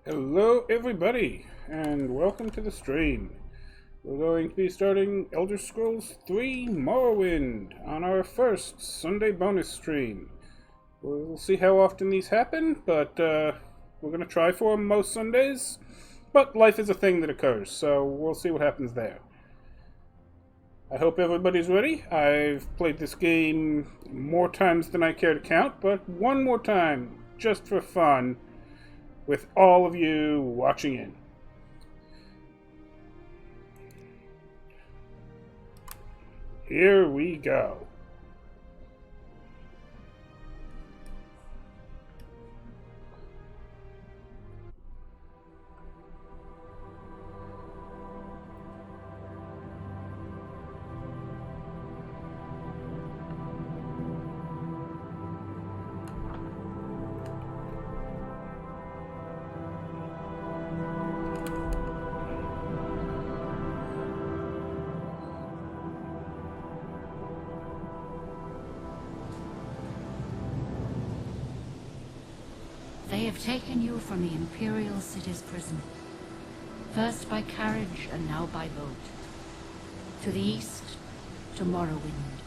Hello everybody, and welcome to the stream. We're going to be starting Elder Scrolls 3 Morrowind on our first Sunday bonus stream. We'll see how often these happen, but we're going to try for them most Sundays. But life is a thing that occurs, so we'll see what happens there. I hope everybody's ready. I've played this game more times than I care to count, but one more time, just for fun, with all of you watching in. Here we go. They have taken you from the Imperial City's prison, first by carriage and now by boat. To the east, to Morrowind.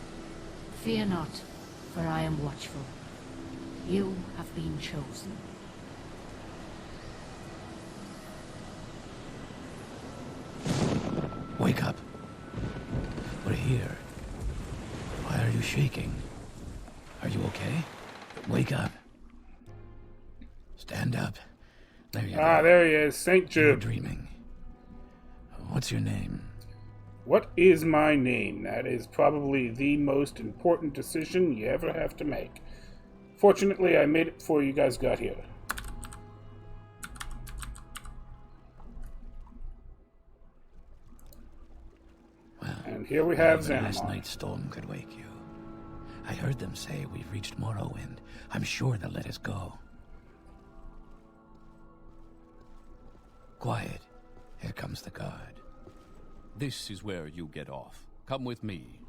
Fear not, for I am watchful. You have been chosen. Wake up. We're here. Why are you shaking? Are you okay? Wake up. Stand up. There you go. There he is, St. You're Jude. dreaming. What's your name? What is my name? That is probably the most important decision you ever have to make. Fortunately, I made it before you guys got here. Well, And here we have the last Xanamar. night's storm could wake you. I heard them say we've reached Morrowind. I'm sure they'll let us go. Quiet. Here comes the guard. This is where you get off. Come with me.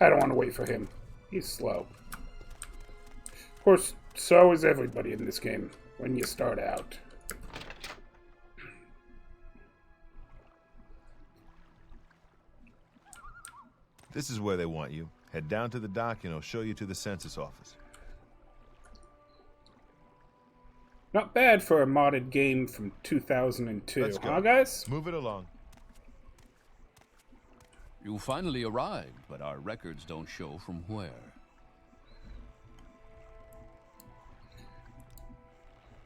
I don't want to wait for him. He's slow. Of course, so is everybody in this game when you start out. This is where they want you. Head down to the dock and I'll show you to the census office. Not bad for a modded game from 2002, Let's go. huh guys? Move it along. You finally arrived, but our records don't show from where.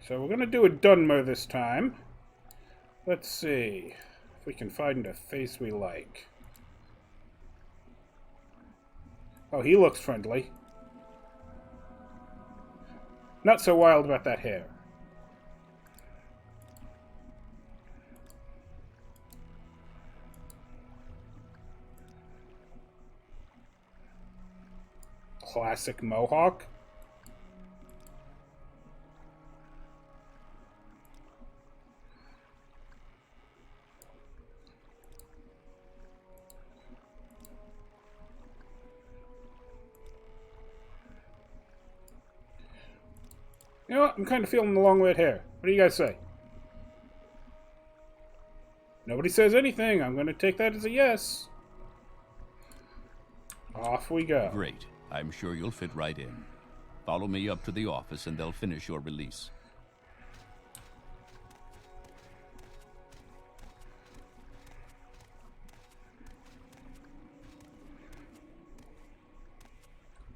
So we're going to do a Dunmer this time. Let's see if we can find a face we like. Oh, he looks friendly. Not so wild about that hair. Classic mohawk. You know what? I'm kind of feeling the long red hair. What do you guys say? Nobody says anything. I'm going to take that as a yes. Off we go. Great. I'm sure you'll fit right in. Follow me up to the office and they'll finish your release.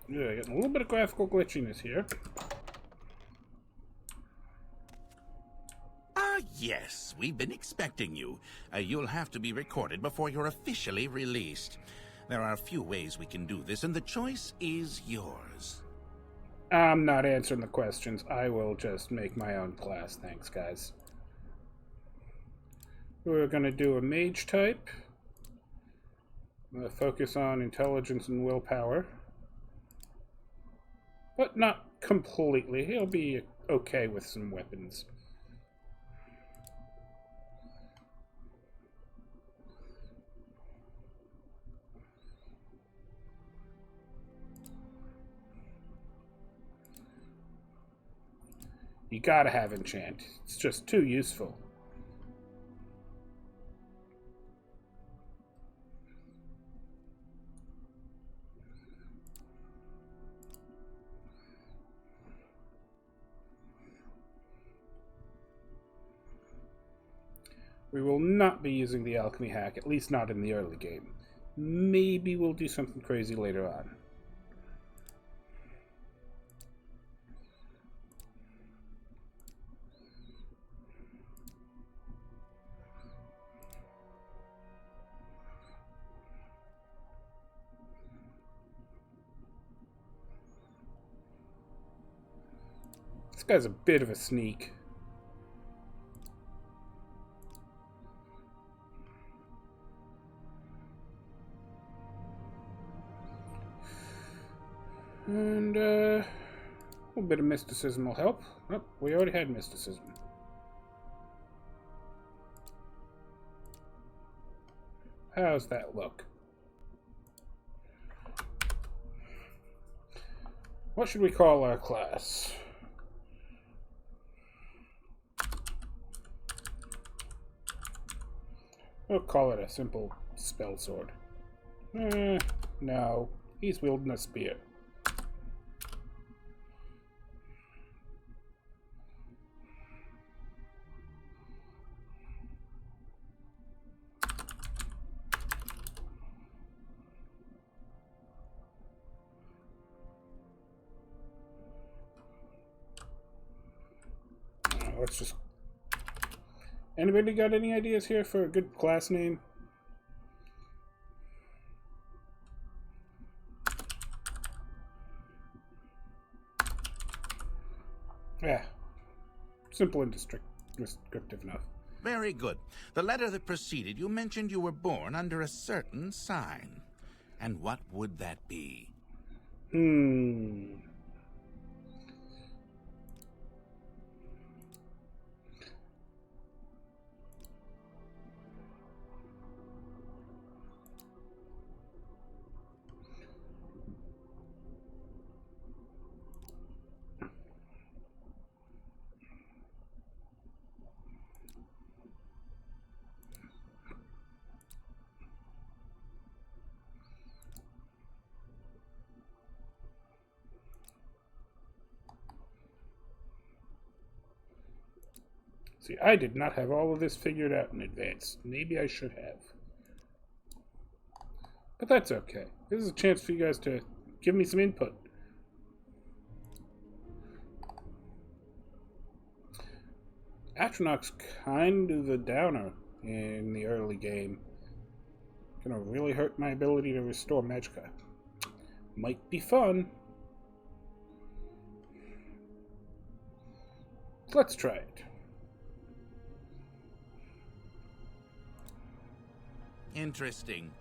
Yeah, getting a little bit of graphical glitchiness here. Yes, we've been expecting you. You'll have to be recorded before you're officially released. There are a few ways we can do this, and the choice is yours. I'm not answering the questions. I will just make my own class. Thanks, guys. We're going to do a mage type. I'm going to focus on intelligence and willpower. But not completely. He'll be okay with some weapons. You gotta have enchant. It's just too useful. We will not be using the alchemy hack, at least not in the early game. Maybe we'll do something crazy later on. This guy's a bit of a sneak. And, a little bit of mysticism will help. Oh, we already had mysticism. How's that look? What should we call our class? We'll call it a simple spell sword. No. He's wielding a spear. Let's just... Anybody got any ideas here for a good class name? Yeah. Simple and descriptive enough. Very good. The letter that preceded you mentioned you were born under a certain sign. And what would that be? See, I did not have all of this figured out in advance. Maybe I should have. But that's okay. This is a chance for you guys to give me some input. Atronach's kind of a downer in the early game. Gonna really hurt my ability to restore magicka. Might be fun. Let's try it. Interesting.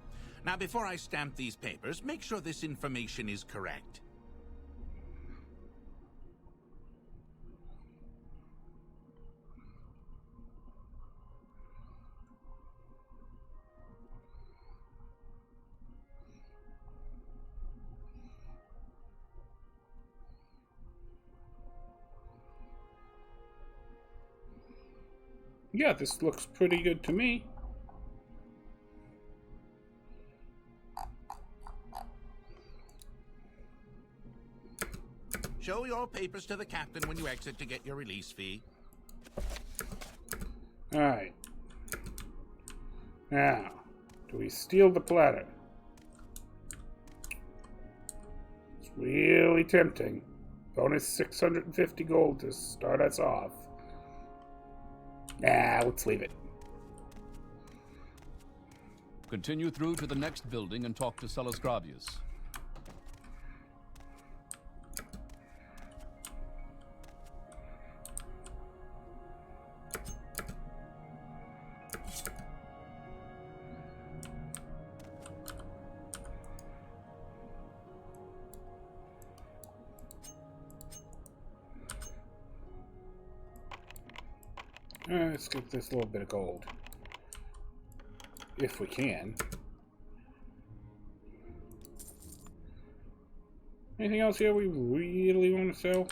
Now, before I stamp these papers, make sure this information is correct. Yeah, this looks pretty good to me. Show your papers to the captain when you exit to get your release fee. Alright. Now, do we steal the platter? It's really tempting. Bonus 650 gold to start us off. Nah, let's leave it. Continue through to the next building and talk to Celes Gravius. Let's get this little bit of gold. If we can. Anything else here we really want to sell?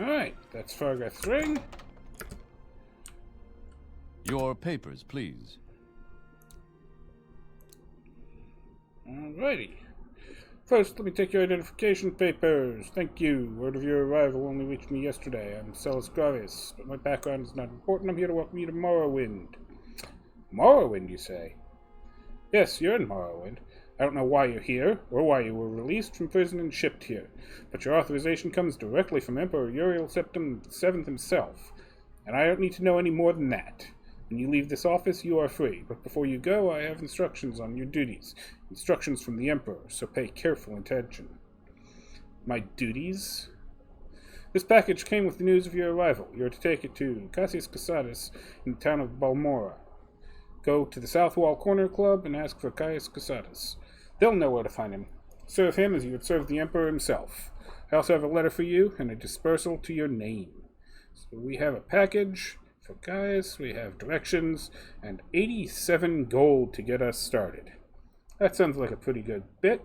Alright, that's Fargath's ring. Your papers, please. Alrighty. First, let me take your identification papers. Thank you. Word of your arrival only reached me yesterday. I'm Celis Gravis, but my background is not important. I'm here to welcome you to Morrowind. Morrowind, you say? Yes, you're in Morrowind. I don't know why you're here, or why you were released from prison and shipped here, but your authorization comes directly from Emperor Uriel Septim VII himself, and I don't need to know any more than that. When you leave this office, you are free, but before you go, I have instructions on your duties. Instructions from the Emperor, so pay careful attention. My duties? This package came with the news of your arrival. You are to take it to Cassius Casadus in the town of Balmora. Go to the South Wall Corner Club and ask for Caius Casadus. They'll know where to find him. Serve him as you would serve the Emperor himself. I also have a letter for you and a dispersal to your name. So we have a package for Caius, we have directions, and 87 gold to get us started. That sounds like a pretty good bit.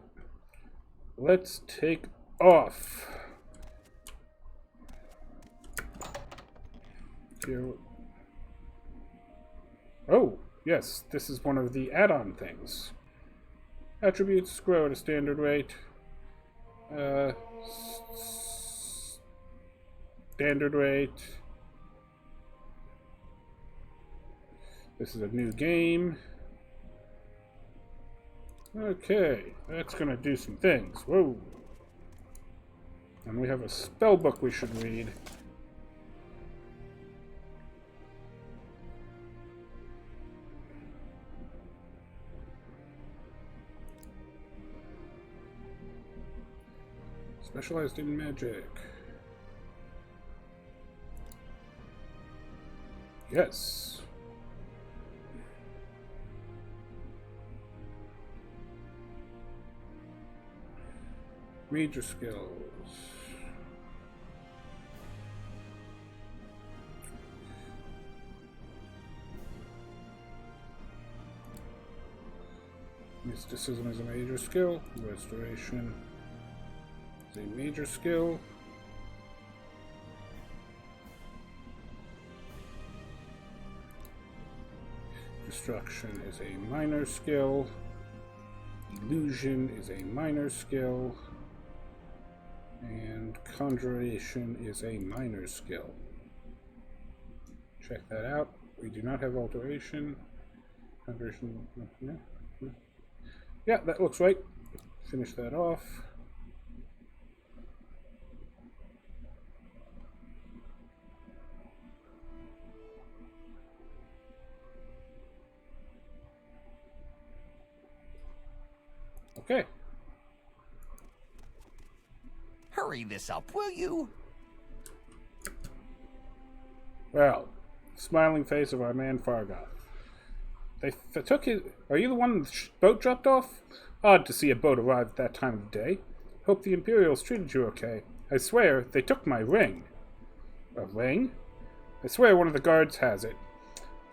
Let's take off. Here. Oh, yes, this is one of the add-on things. Attributes grow at a standard rate. Standard rate. This is a new game. Okay, that's gonna do some things. Whoa. And we have a spell book we should read. Specialized in magic. Yes. Read your skills. Mysticism is a major skill. Restoration is a major skill. Destruction is a minor skill. Illusion is a minor skill. And Conjuration is a minor skill. Check that out. We do not have Alteration. Conjuration. Yeah, that looks right. Finish that off. Okay. Hurry this up, will you? Well, smiling face of our man Fargoth. They took his... Are you the one the boat dropped off? Odd to see a boat arrive at that time of day. Hope the Imperials treated you okay. I swear, they took my ring. A ring? I swear one of the guards has it.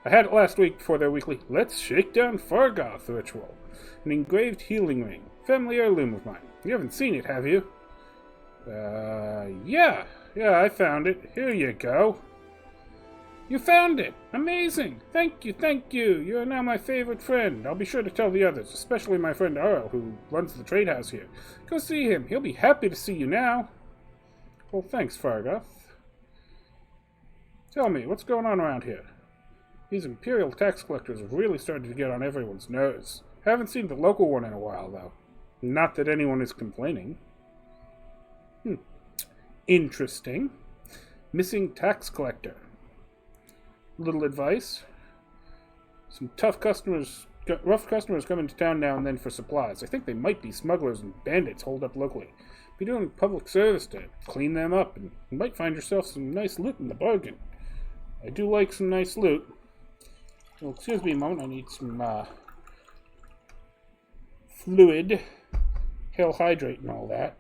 I had it last week before their weekly Let's Shake Down Fargoth ritual. An engraved healing ring. Family heirloom of mine. You haven't seen it, have you? Yeah, I found it. Here you go. You found it! Amazing! Thank you! You are now my favorite friend. I'll be sure to tell the others, especially my friend Arl, who runs the trade house here. Go see him. He'll be happy to see you now. Well, thanks, Fargoth. Tell me, what's going on around here? These Imperial tax collectors have really started to get on everyone's nerves. Haven't seen the local one in a while, though. Not that anyone is complaining. Interesting. Missing tax collector. Little advice. Some rough customers come into town now and then for supplies. I think they might be smugglers and bandits holed up locally. Be doing public service to clean them up, and you might find yourself some nice loot in the bargain. I do like some nice loot. Well, excuse me a moment, I need some fluid, hell hydrate and all that.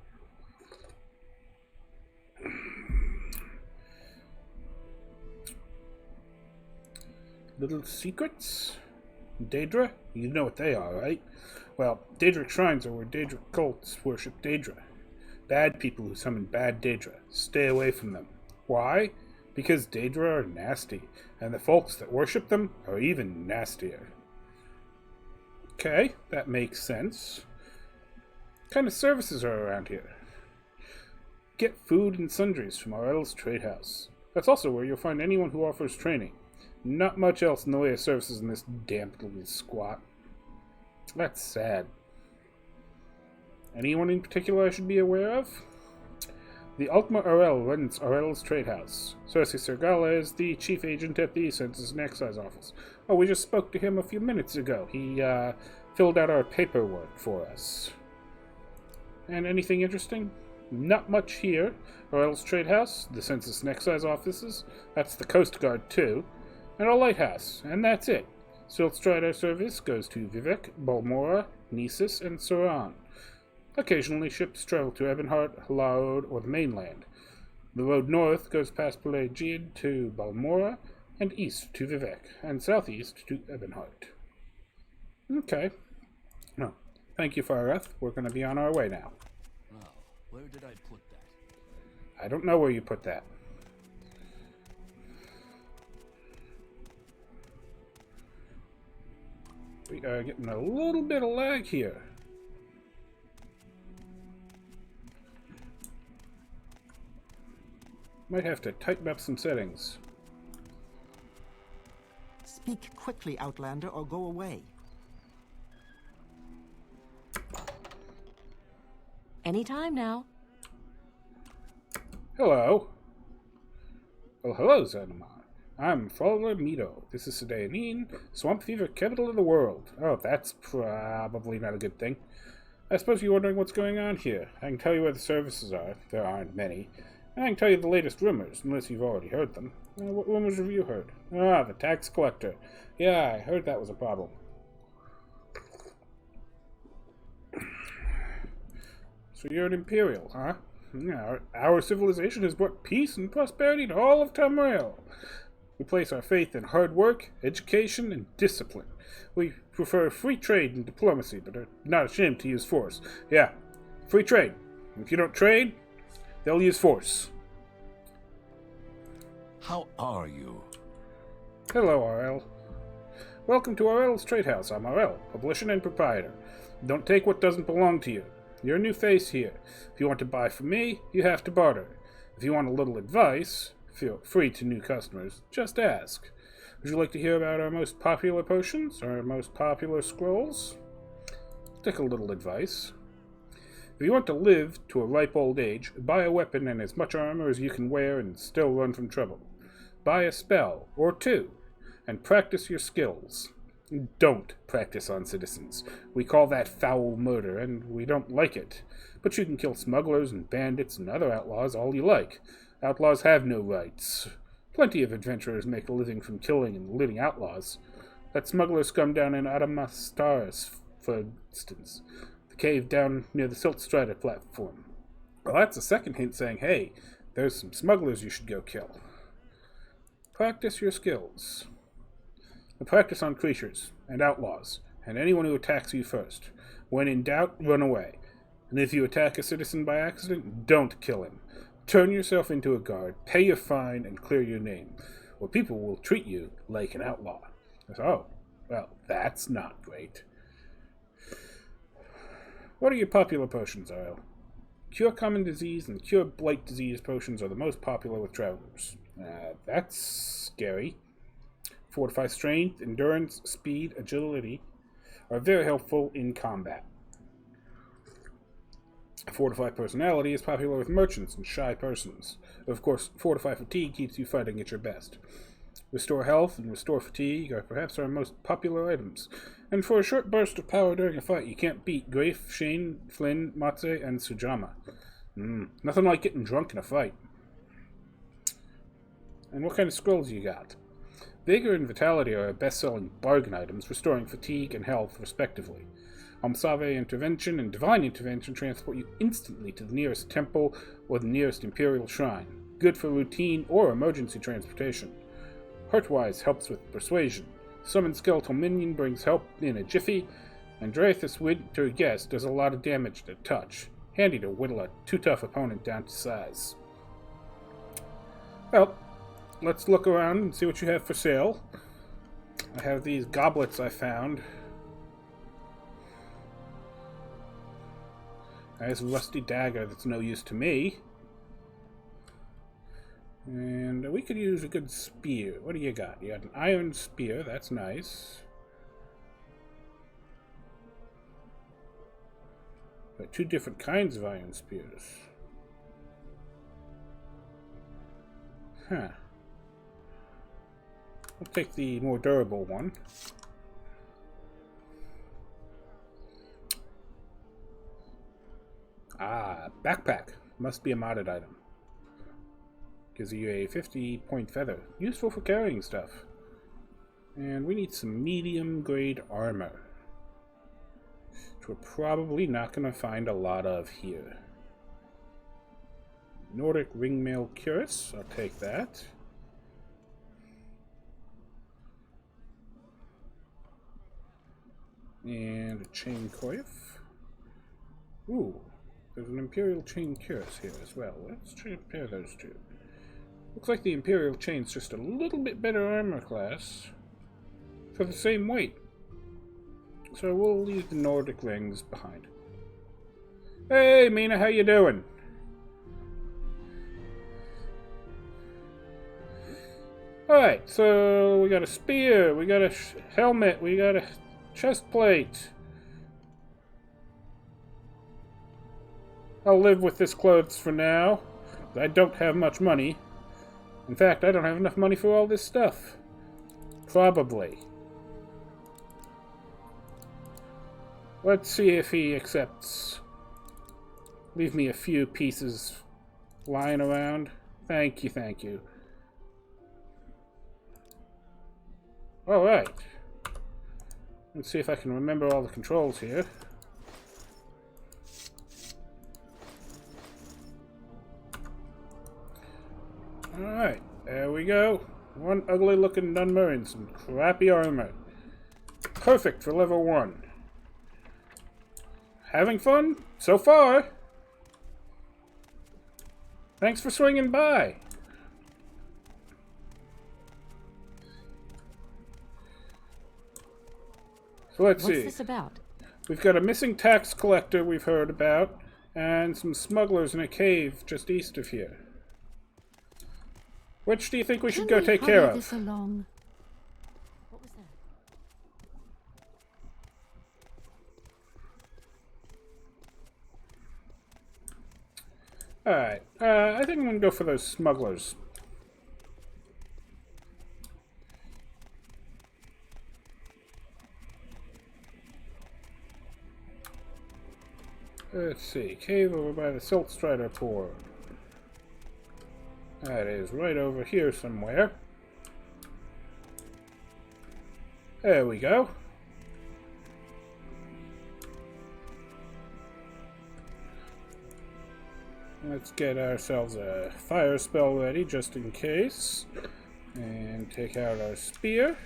Little secrets? Daedra? You know what they are, right? Well, Daedric shrines are where Daedric cults worship Daedra. Bad people who summon bad Daedra. Stay away from them. Why? Because Daedra are nasty, and the folks that worship them are even nastier. Okay, that makes sense. What kind of services are around here? Get food and sundries from Morrowind Trade House. That's also where you'll find anyone who offers training. Not much else in the way of services in this damp little squat. That's sad. Anyone in particular I should be aware of? The Ultima Aurel runs Aurel's Trade House. Cersei Sergala is the chief agent at the Census and Excise Office. Oh, we just spoke to him a few minutes ago. He filled out our paperwork for us. And anything interesting? Not much here. Aurel's Trade House, the Census and Excise Offices, that's the Coast Guard too, and a lighthouse, and that's it. Siltstrider service goes to Vivek, Balmora, Nisus, and Suran. Occasionally, ships travel to Ebonheart, Laud, or the mainland. The road north goes past Pelagiad to Balmora, and east to Vivek, and southeast to Ebonheart. Okay. No, thank you, Fareth. We're going to be on our way now. Well, where did I put that? I don't know where you put that. We are getting a little bit of lag here. Might have to tighten up some settings. Speak quickly, Outlander, or go away. Anytime now. Hello. Well, hello, Zanimar. I'm Faller Mito. This is Sedayanine, swamp fever capital of the world. Oh, that's probably not a good thing. I suppose you're wondering what's going on here. I can tell you where the services are. There aren't many. I can tell you the latest rumors, unless you've already heard them. What rumors have you heard? Ah, the tax collector. Yeah, I heard that was a problem. So you're an Imperial, huh? Yeah, our civilization has brought peace and prosperity to all of Tamriel. We place our faith in hard work, education, and discipline. We prefer free trade and diplomacy, but are not ashamed to use force. Yeah, free trade. If you don't trade, they'll use force. How are you? Hello, RL. Welcome to RL's Trade House. I'm RL, publisher and proprietor. Don't take what doesn't belong to you. You're a new face here. If you want to buy from me, you have to barter. If you want a little advice, feel free to new customers. Just ask. Would you like to hear about our most popular potions? Our most popular scrolls? Take a little advice. If you want to live to a ripe old age, buy a weapon and as much armor as you can wear and still run from trouble. Buy a spell, or two, and practice your skills. Don't practice on citizens. We call that foul murder, and we don't like it. But you can kill smugglers and bandits and other outlaws all you like. Outlaws have no rights. Plenty of adventurers make a living from killing and looting outlaws. That smuggler scum down in Adamastarus, for instance. The cave down near the Siltstrider platform. Well, that's a second hint saying, hey, there's some smugglers you should go kill. Practice your skills. And practice on creatures and outlaws, and anyone who attacks you first. When in doubt, run away. And if you attack a citizen by accident, don't kill him. Turn yourself into a guard, pay your fine, and clear your name, or people will treat you like an outlaw. Oh, well, that's not great. What are your popular potions, Isle? Cure common disease and cure blight disease potions are the most popular with travelers. That's scary. Fortify strength, endurance, speed, agility are very helpful in combat. Fortify personality is popular with merchants and shy persons. Of course, fortify fatigue keeps you fighting at your best. Restore health and restore fatigue are perhaps our most popular items. And for a short burst of power during a fight, you can't beat Grafe, Shane, Flynn, Matse, and Sujama. Nothing like getting drunk in a fight. And what kind of scrolls you got? Vigor and Vitality are our best-selling bargain items, restoring fatigue and health, respectively. Almsave Intervention and Divine Intervention transport you instantly to the nearest temple or the nearest Imperial shrine, good for routine or emergency transportation. Heartwise helps with Persuasion. Summon Skeletal Minion brings help in a jiffy, and Draethus Winter Guest does a lot of damage to touch. Handy to whittle a too-tough opponent down to size. Well, let's look around and see what you have for sale. I have these goblets I found. There's a rusty dagger that's no use to me. And we could use a good spear. What do you got? You got an iron spear. That's nice. Got two different kinds of iron spears. Huh. I'll take the more durable one. Ah, backpack. Must be a modded item. Gives you a 50-point feather. Useful for carrying stuff. And we need some medium-grade armor. Which we're probably not going to find a lot of here. Nordic ringmail cuirass. I'll take that. And a chain coif. Ooh, there's an Imperial chain cuirass here as well. Let's compare those two. Looks like the Imperial chain's just a little bit better armor class for the same weight. So we'll leave the Nordic rings behind. Hey, Mina, how you doing? Alright, so we got a spear, we got a helmet, we got a chest plate. I'll live with this clothes for now. I don't have much money. In fact, I don't have enough money for all this stuff. Probably. Let's see if he accepts. Leave me a few pieces lying around. Thank you, thank you. Alright. Let's see if I can remember all the controls here. Alright, there we go. One ugly looking Dunmer and some crappy armor. Perfect for level 1. Having fun? So far! Thanks for swinging by! So let's see. What's this about? We've got a missing tax collector we've heard about, and some smugglers in a cave just east of here. Which do you think we should go take care of? This along? What was that? Alright, I think I'm gonna go for those smugglers. Let's see, cave over by the Siltstrider Port. That is right over here somewhere. There we go. Let's get ourselves a fire spell ready just in case. And take out our spear.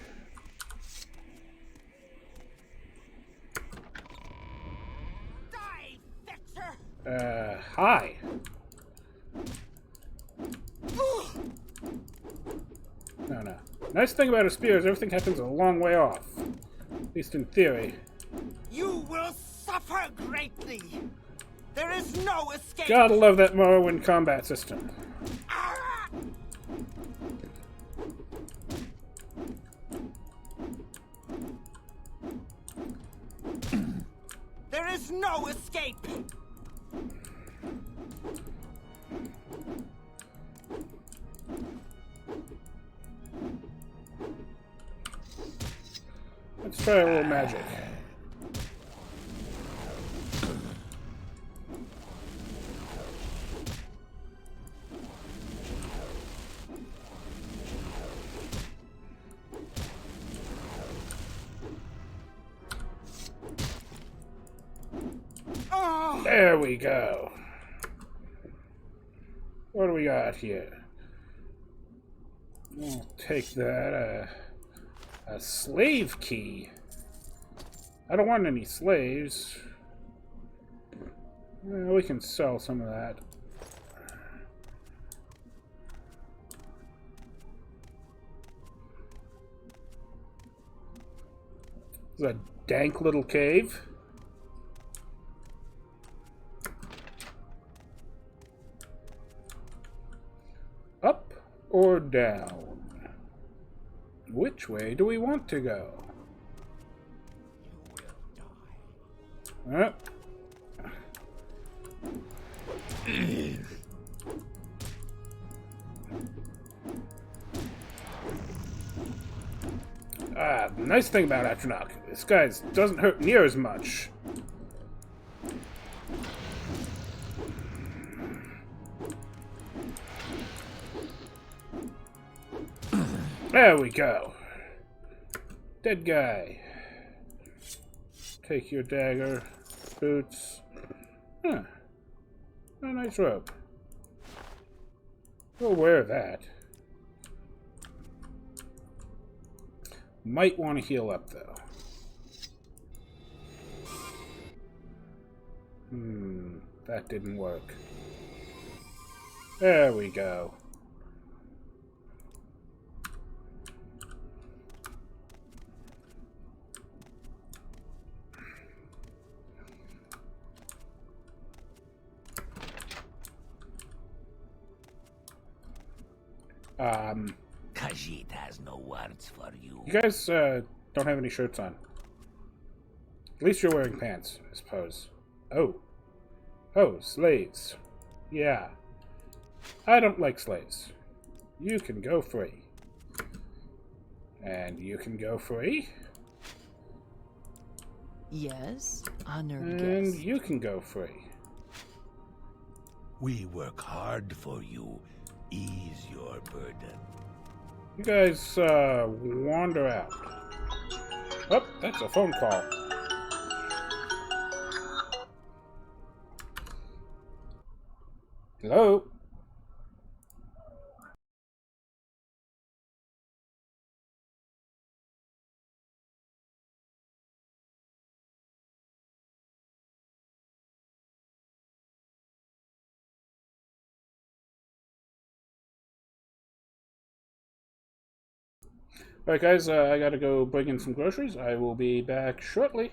Hi. No. Nice thing about a spear is everything happens a long way off. At least in theory. You will suffer greatly. There is no escape. Gotta love that Morrowind combat system. There is no escape. Let's try a little magic. There we go. What do we got here? We'll take that. A slave key. I don't want any slaves. Well, we can sell some of that. It's a dank little cave. Up or down? Which way do we want to go? The nice thing about Atronach, this guy doesn't hurt near as much. There we go. Dead guy. Take your dagger, boots. Huh. A nice robe. We'll wear that. Might want to heal up, though. That didn't work. There we go. Khajiit has no words for you. You guys don't have any shirts on. At least you're wearing pants, I suppose. Oh. Oh, slaves. Yeah. I don't like slaves. You can go free. And you can go free. Yes, honored And guest. you can go free. We work hard for you. Ease your burden. You guys wander out. Oh, that's a phone call. Hello? Alright guys, I gotta go bring in some groceries. I will be back shortly.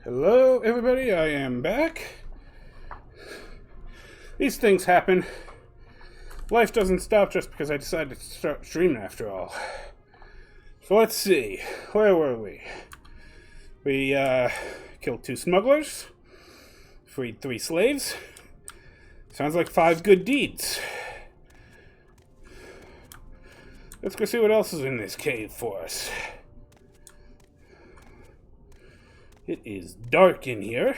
Hello, everybody. I am back. These things happen. Life doesn't stop just because I decided to start streaming after all. So let's see. Where were we? We killed 2 smugglers. Freed 3 slaves. Sounds like 5 good deeds. Let's go see what else is in this cave for us. It is dark in here.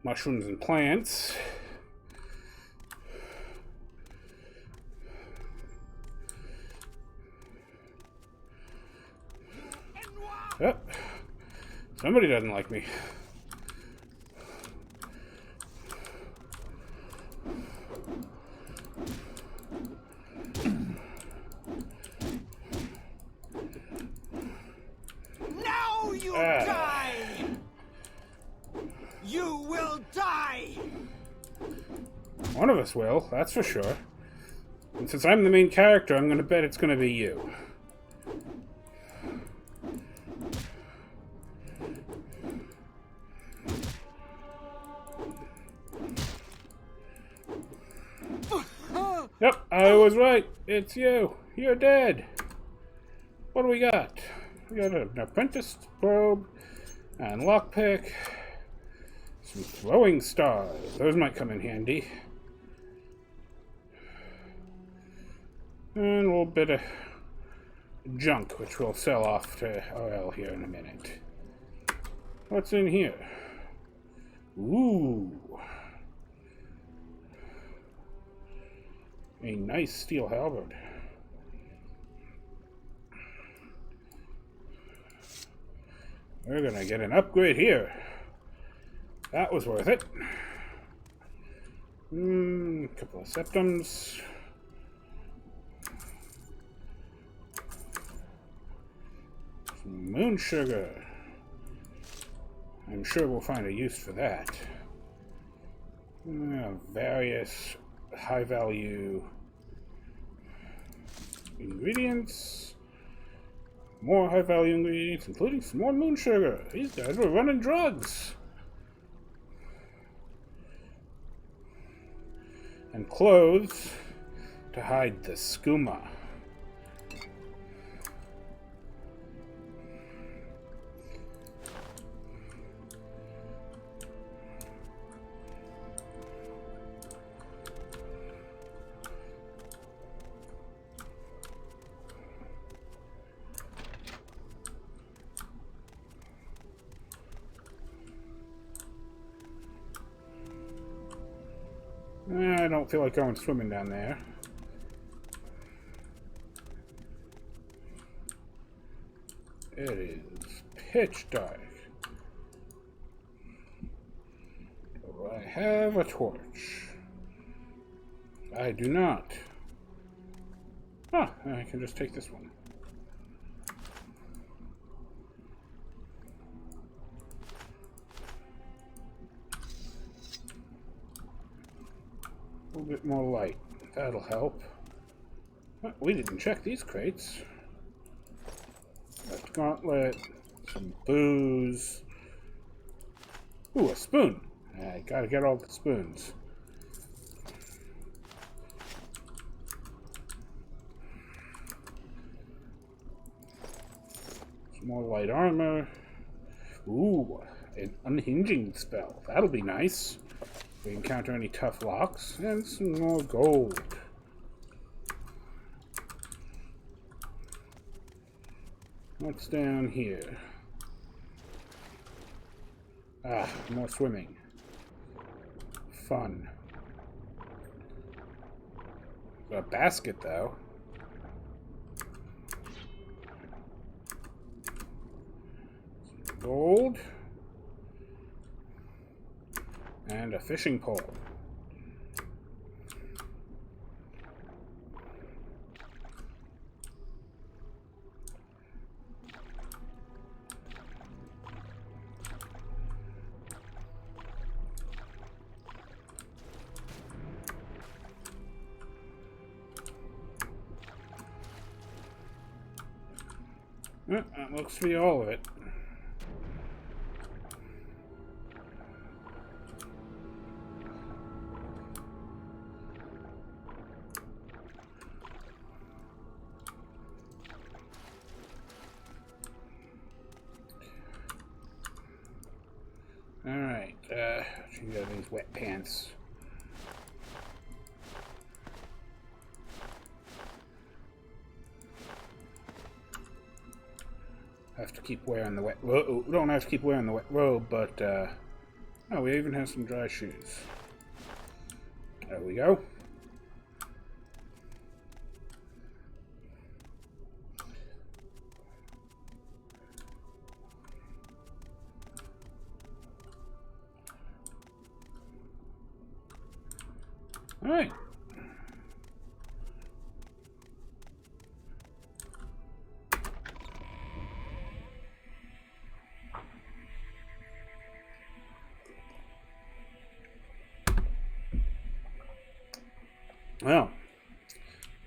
Mushrooms and plants. Oh, somebody doesn't like me. Now you die! You will die! One of us will, that's for sure. And since I'm the main character, I'm gonna bet it's gonna be you. Yep, I was right. It's you. You're dead. What do we got? We got an apprentice probe and lockpick. Some throwing stars. Those might come in handy. And a little bit of junk, which we'll sell off to RL here in a minute. What's in here? Ooh. A nice steel halberd. We're gonna get an upgrade here. That was worth it. Couple of septums. Some moon sugar. I'm sure we'll find a use for that. Various high value ingredients. More high value ingredients, including some more moon sugar. These guys were running drugs. And clothes to hide the skooma. I don't feel like going swimming down there. It is pitch dark. Do I have a torch? I do not. Ah, I can just take this one. A little bit more light. That'll help. Oh, we didn't check these crates. Got gauntlet, some booze. Ooh, a spoon. I gotta get all the spoons. Some more light armor. Ooh, an unhinging spell. That'll be nice. We encounter any tough locks, and some more gold. What's down here? Ah, more swimming. Fun. Got a basket, though. Some gold. And a fishing pole. That looks to be all of it. these wet pants. Have to keep wearing the wet robe. Don't have to keep wearing the wet robe, but oh, we even have some dry shoes. There we go. All right. Well,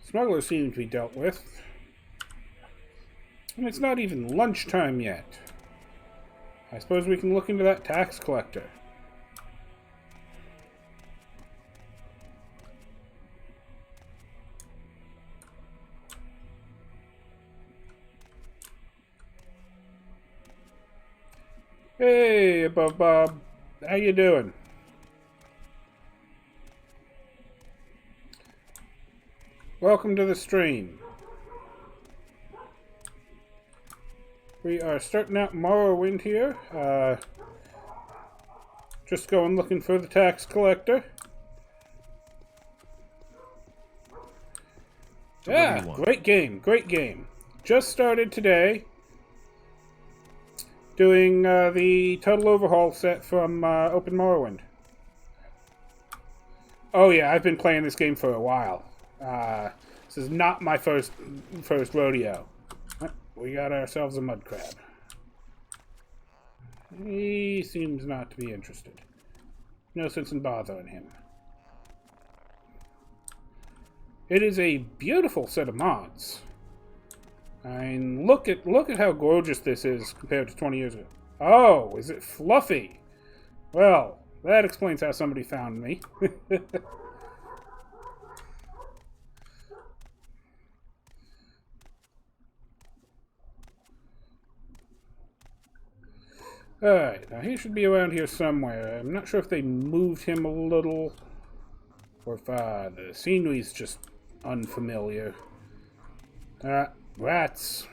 smugglers seem to be dealt with. And it's not even lunchtime yet. I suppose we can look into that tax collector. Hey, Above Bob. How you doing? Welcome to the stream. We are starting out Morrowind here. Just going looking for the tax collector. So Yeah, great game, great game. Just started today. Doing the Total Overhaul set from Open Morrowind. Oh yeah, I've been playing this game for a while. This is not my first rodeo. We got ourselves a mud crab. He seems not to be interested. No sense in bothering him. It is a beautiful set of mods. I mean, look at how gorgeous this is compared to 20 years ago. Oh, is it fluffy? Well, that explains how somebody found me. Alright, now he should be around here somewhere. I'm not sure if they moved him a little, or if the scenery's just unfamiliar. Rats.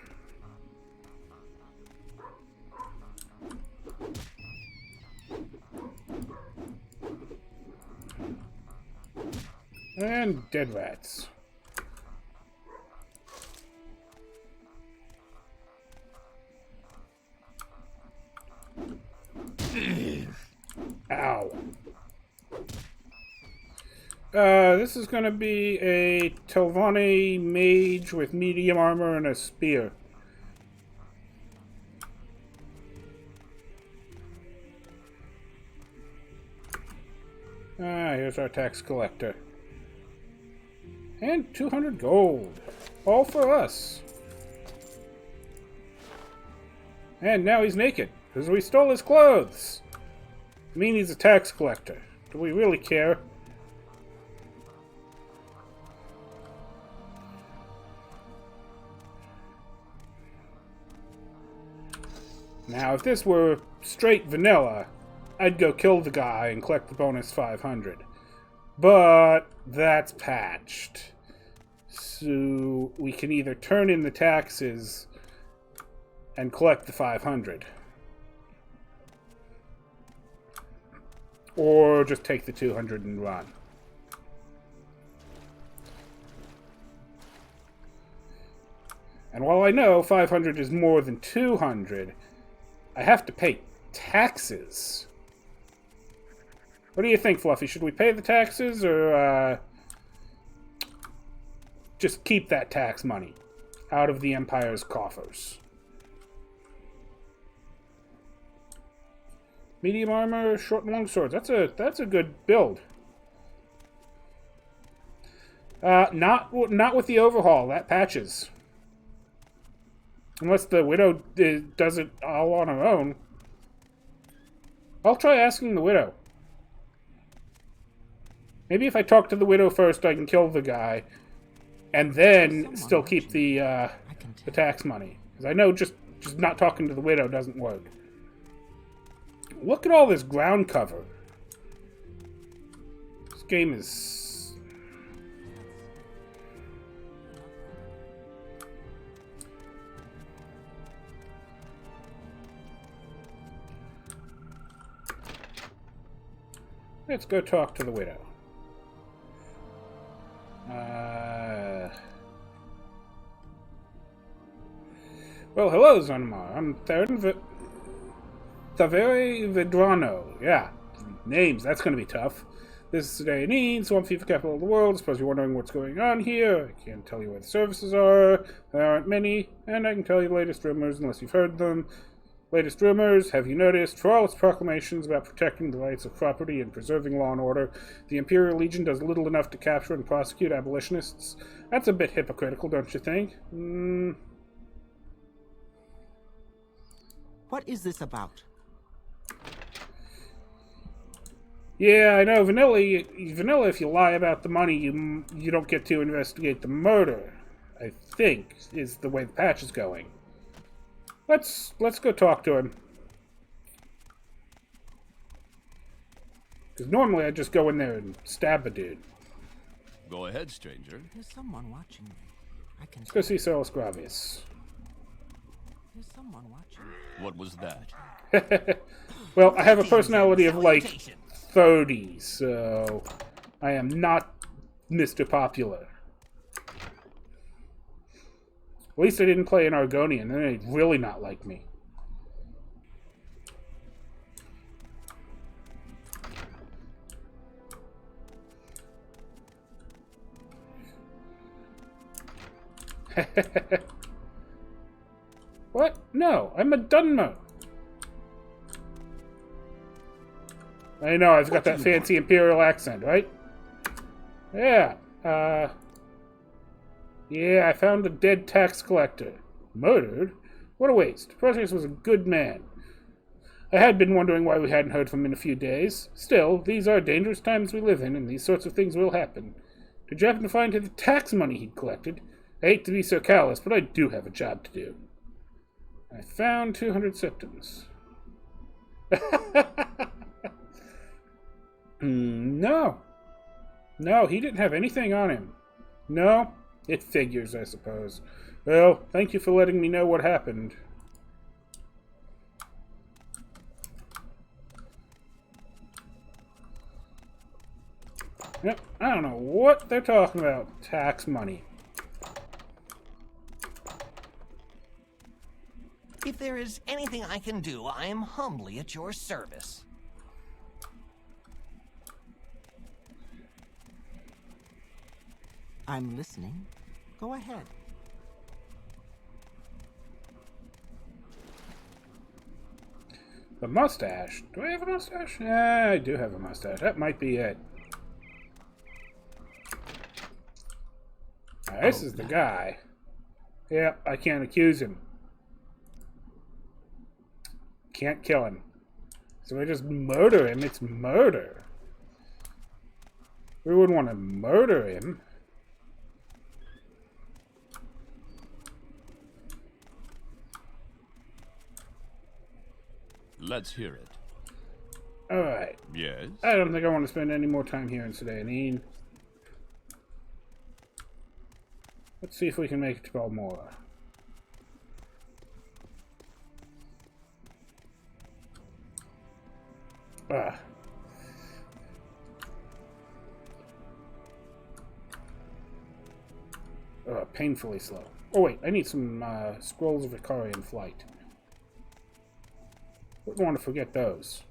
And dead rats. Ow. This is going to be a Telvanni mage with medium armor and a spear. Here's our tax collector. And 200 gold. All for us. And now he's naked, because we stole his clothes. I mean, he's a tax collector. Do we really care? Now, if this were straight vanilla, I'd go kill the guy and collect the bonus 500. But that's patched. So we can either turn in the taxes and collect the 500. Or just take the 200 and run. And while I know 500 is more than 200, I have to pay taxes. What do you think, Fluffy? Should we pay the taxes or just keep that tax money out of the Empire's coffers? Medium armor, short and long swords. That's a good build. Not with the overhaul. That patches. Unless the Widow does it all on her own. I'll try asking the Widow. Maybe if I talk to the Widow first, I can kill the guy, and then still keep the tax money. Because I know just not talking to the Widow doesn't work. Look at all this ground cover. game is... Let's go talk to the widow. Well, hello, Zonmar. I'm Tavere Vedrano. Yeah, names, that's going to be tough. This is today in Eden, Swamp Fever capital of the world. I suppose you're wondering what's going on here. I can't tell you where the services are. There aren't many, and I can tell you the latest rumors unless you've heard them. Latest rumors, have you noticed? For all its proclamations about protecting the rights of property and preserving law and order, the Imperial Legion does little enough to capture and prosecute abolitionists. That's a bit hypocritical, don't you think? What is this about? Yeah, I know. Vanilla, if you lie about the money, you don't get to investigate the murder. I think, is the way the patch is going. Let's go talk to him. Because normally I just go in there and stab a dude. Go ahead, stranger. There's someone watching me. Let's go see Solus Gravius. There's someone watching me. What was that? Well, I have a personality of like 30, so I am not Mr. Popular. At least I didn't play an Argonian, then they'd really not like me. What? No, I'm a Dunmo. I know, I've got that fancy Imperial accent, right? Yeah, yeah, I found a dead tax collector. Murdered? What a waste. Proteus was a good man. I had been wondering why we hadn't heard from him in a few days. Still, these are dangerous times we live in, and these sorts of things will happen. Did you happen to find the tax money he'd collected? I hate to be so callous, but I do have a job to do. I found 200 septums. No. No, he didn't have anything on him. No, it figures, I suppose. Well, thank you for letting me know what happened. Yep, I don't know what they're talking about. Tax money. If there is anything I can do, I am humbly at your service. I'm listening. Go ahead. The mustache. Do I have a mustache? Yeah, I do have a mustache. That might be it. This is the guy. Yep, I can't accuse him. Can't kill him. So I just murder him. It's murder. We wouldn't want to murder him. Let's hear it. Alright. Yes? I don't think I want to spend any more time here in Sedanine. Let's see if we can make it to Balmora. Painfully slow. Oh wait, I need some scrolls of Icarian flight. Wouldn't want to forget those.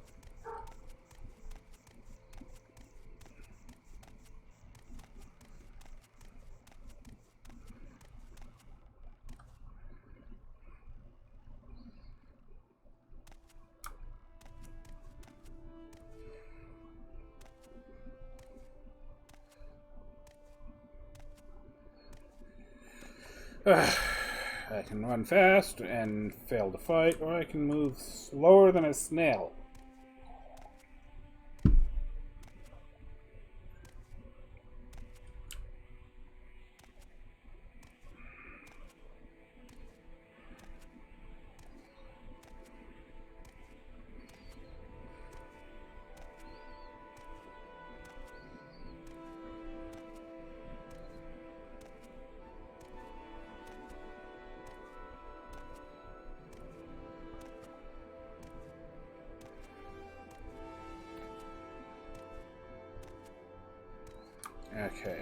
I can run fast and fail to fight, or I can move slower than a snail.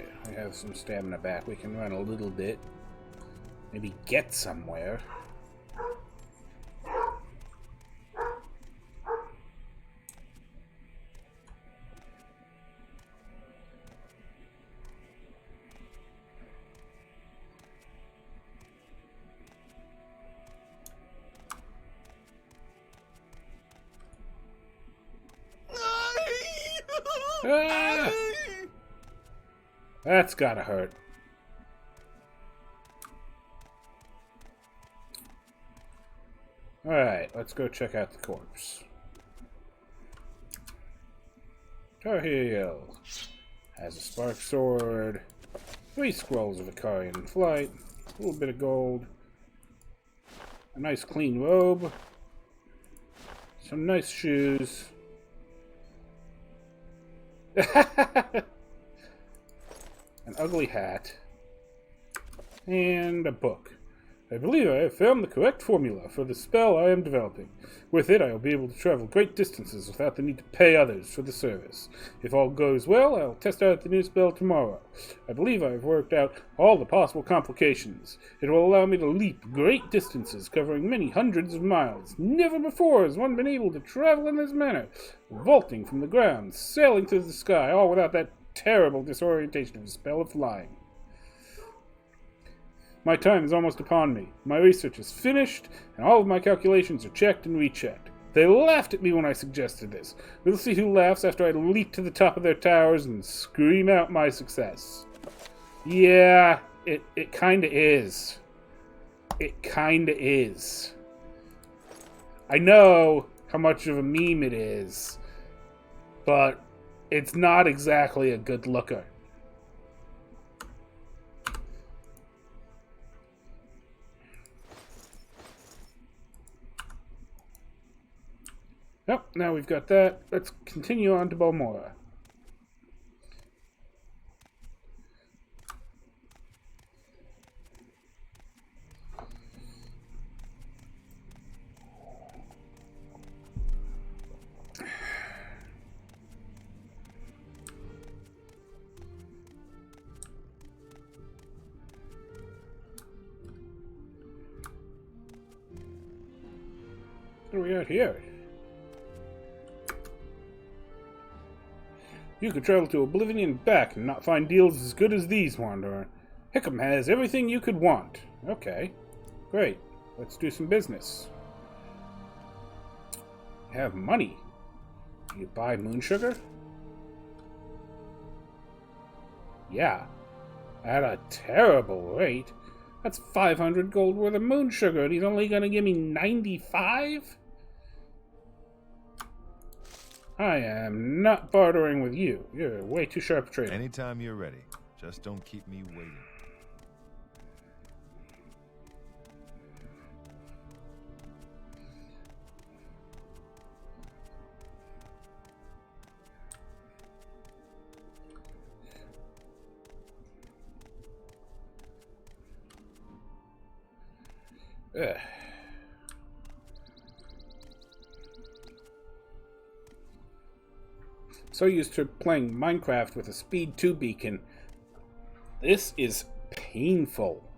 Alright, we have some stamina back. We can run a little bit. Maybe get somewhere. Ah! That's gotta hurt. Alright, let's go check out the corpse. Tar Heel has a spark sword, 3 scrolls of Icarian flight, a little bit of gold, a nice clean robe, some nice shoes. An ugly hat, and a book. I believe I have found the correct formula for the spell I am developing. With it, I will be able to travel great distances without the need to pay others for the service. If all goes well, I will test out the new spell tomorrow. I believe I have worked out all the possible complications. It will allow me to leap great distances, covering many hundreds of miles. Never before has one been able to travel in this manner, vaulting from the ground, sailing through the sky, all without that terrible disorientation of a spell of flying. My time is almost upon me. My research is finished, and all of my calculations are checked and rechecked. They laughed at me when I suggested this. We'll see who laughs after I leap to the top of their towers and scream out my success. Yeah, it kinda is. It kinda is. I know how much of a meme it is, but it's not exactly a good looker. Yep, now we've got that. Let's continue on to Balmora. What do we got here? You could travel to Oblivion and back and not find deals as good as these, Wanderer. Hickam has everything you could want. Okay, great. Let's do some business. You have money. You buy moon sugar? Yeah, at a terrible rate. That's 500 gold worth of moon sugar, and he's only going to give me 95? I am not bartering with you. You're way too sharp a trader. Anytime you're ready. Just don't keep me waiting. Ugh. So used to playing Minecraft with a speed 2 beacon. This is painful.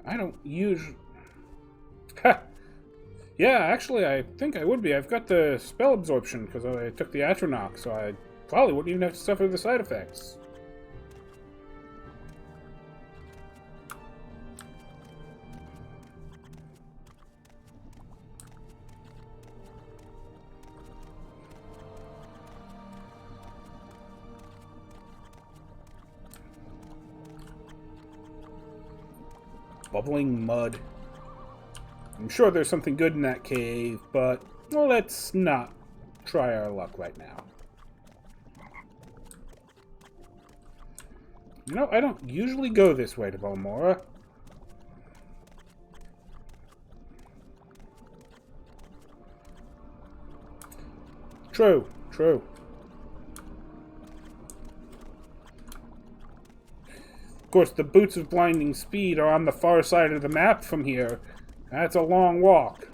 I don't usually... Yeah, actually, I think I would be. I've got the spell absorption because I took the Atronach, so I probably wouldn't even have to suffer the side effects. Bubbling mud. I'm sure there's something good in that cave, but well, let's not try our luck right now. You know, I don't usually go this way to Balmora. True, true. Of course, the Boots of Blinding Speed are on the far side of the map from here. That's a long walk.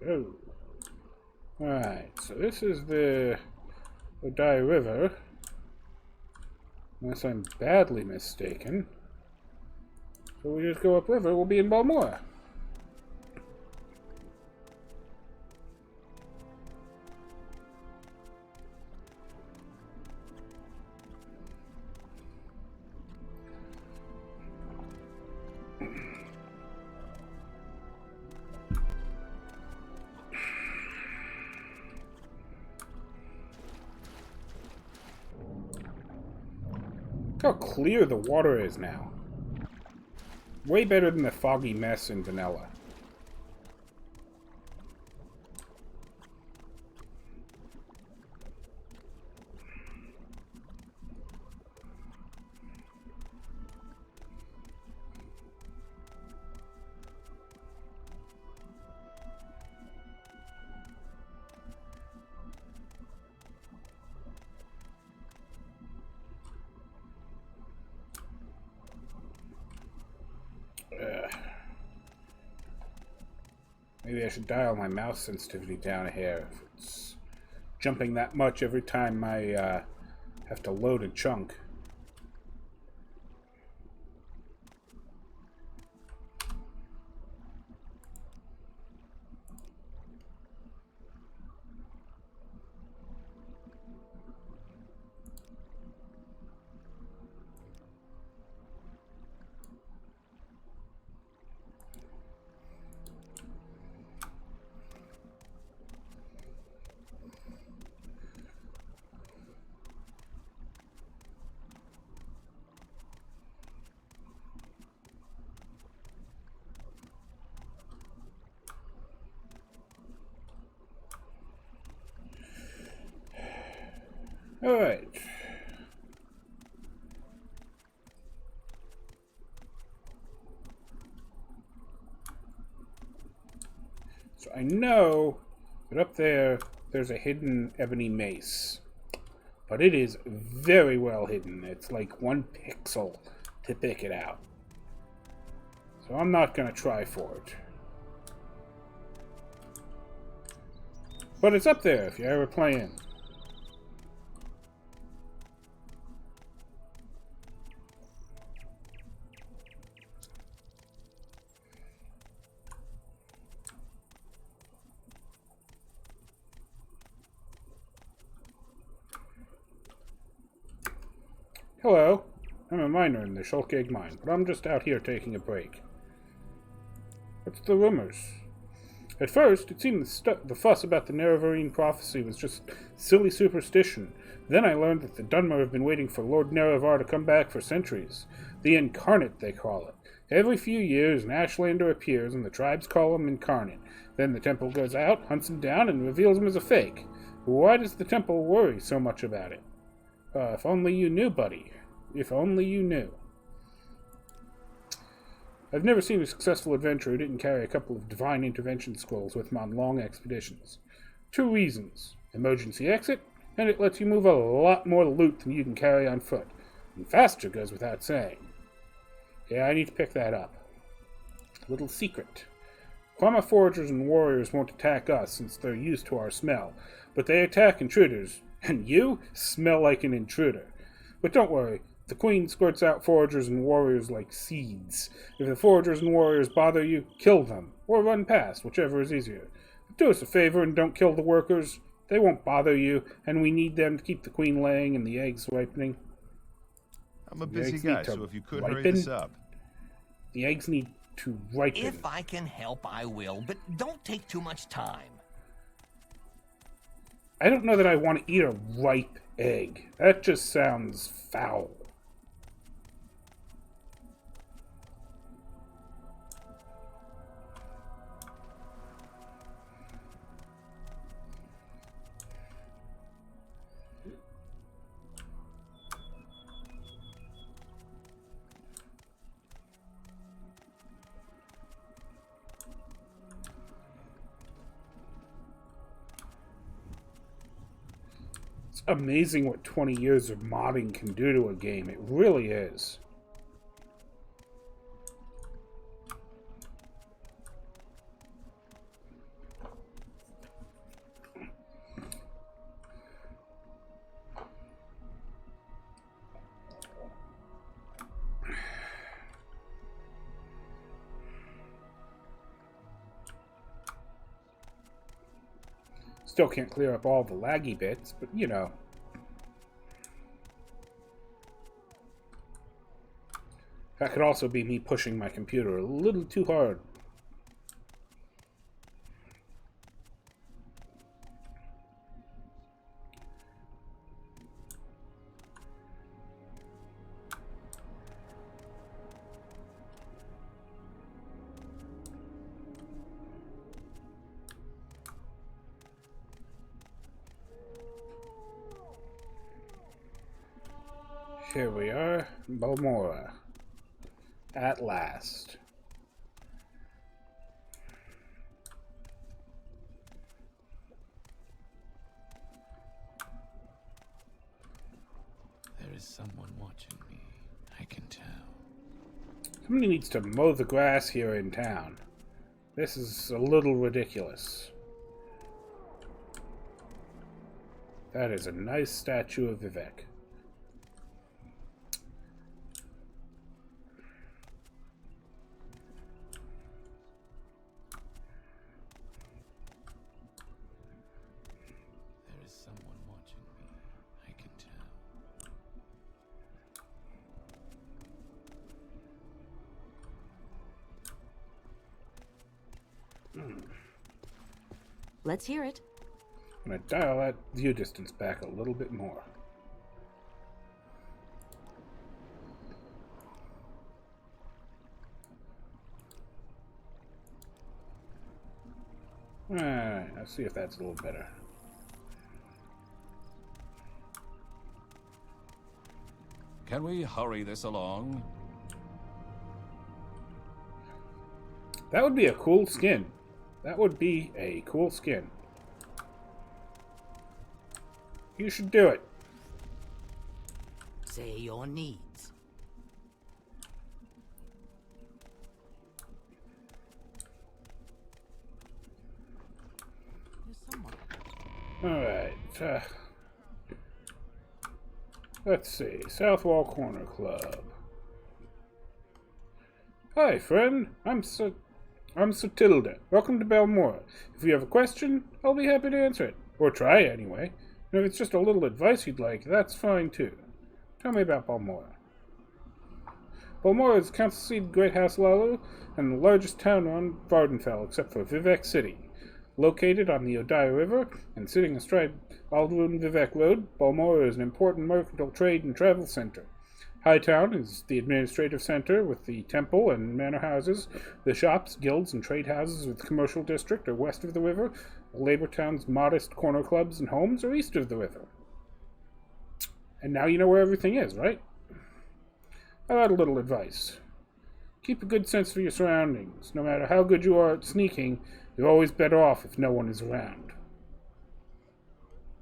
Oh. Alright, so this is the Odai River. Unless I'm badly mistaken. So we just go upriver, we'll be in Balmora. Look how clear the water is now. Way better than the foggy mess in vanilla. Maybe I should dial my mouse sensitivity down a hair. If it's jumping that much every time I have to load a chunk. Alright. So I know that up there's a hidden ebony mace. But it is very well hidden. It's like 1 pixel to pick it out. So I'm not going to try for it. But it's up there if you ever play in. Hello, I'm a miner in the Shulk Egg Mine, but I'm just out here taking a break. What's the rumors? At first, it seemed the fuss about the Nerevarine prophecy was just silly superstition. Then I learned that the Dunmer have been waiting for Lord Nerevar to come back for centuries. The Incarnate, they call it. Every few years, an Ashlander appears, and the tribes call him Incarnate. Then the temple goes out, hunts him down, and reveals him as a fake. Why does the temple worry so much about it? If only you knew, buddy. If only you knew. I've never seen a successful adventurer who didn't carry a couple of divine intervention scrolls with him on long expeditions. 2 reasons. Emergency exit, and it lets you move a lot more loot than you can carry on foot. And faster goes without saying. Yeah, I need to pick that up. Little secret. Kwama foragers and warriors won't attack us since they're used to our smell, but they attack intruders. And you smell like an intruder. But don't worry, the Queen squirts out foragers and warriors like seeds. If the foragers and warriors bother you, kill them, or run past, whichever is easier. But do us a favor and don't kill the workers. They won't bother you, and we need them to keep the Queen laying and the eggs ripening. I'm a busy guy, so if you could hurry this up. The eggs need to ripen. If I can help, I will, but don't take too much time. I don't know that I want to eat a ripe egg. That just sounds foul. Amazing what 20 years of modding can do to a game. It really is. Still can't clear up all the laggy bits, but you know. That could also be me pushing my computer a little too hard. Here we are, Balmora. At last. There is someone watching me. I can tell. Somebody needs to mow the grass here in town. This is a little ridiculous. That is a nice statue of Vivek. Let's hear it. I'm going to dial that view distance back a little bit more. Alright, let's see if that's a little better. Can we hurry this along? That would be a cool skin. That would be a cool skin. You should do it. Say your needs. Alright. Let's see. Southwall Corner Club. Hi, friend. I'm Sotilda. Welcome to Balmora. If you have a question, I'll be happy to answer it. Or try anyway. And if it's just a little advice you'd like, that's fine too. Tell me about Balmora. Balmora is the council seat of Great House Lalu and the largest town on Vardenfell, except for Vivek City. Located on the Odaya River and sitting astride Aldrun Vivek Road, Balmora is an important mercantile trade and travel center. Hightown is the administrative center with the temple and manor houses. The shops, guilds, and trade houses of the commercial district are west of the river. Labor Town's modest corner clubs and homes are east of the river. And now you know where everything is, right? I'll add a little advice. Keep a good sense for your surroundings. No matter how good you are at sneaking, you're always better off if no one is around.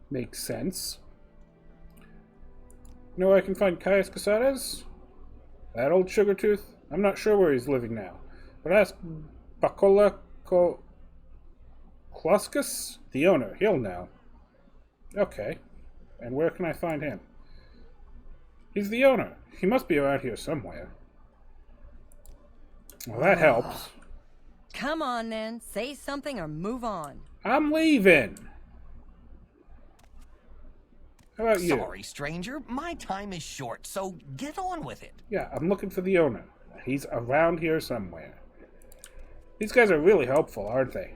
Makes sense. You know where I can find Caius Casares? That old sugar tooth? I'm not sure where he's living now. But ask Bacola Kluskus, the owner. He'll know. Okay. And where can I find him? He's the owner. He must be around here somewhere. Well, that helps. Come on, then. Say something or move on. I'm leaving. How about you? Sorry, stranger. My time is short, so get on with it. Yeah, I'm looking for the owner. He's around here somewhere. These guys are really helpful, aren't they?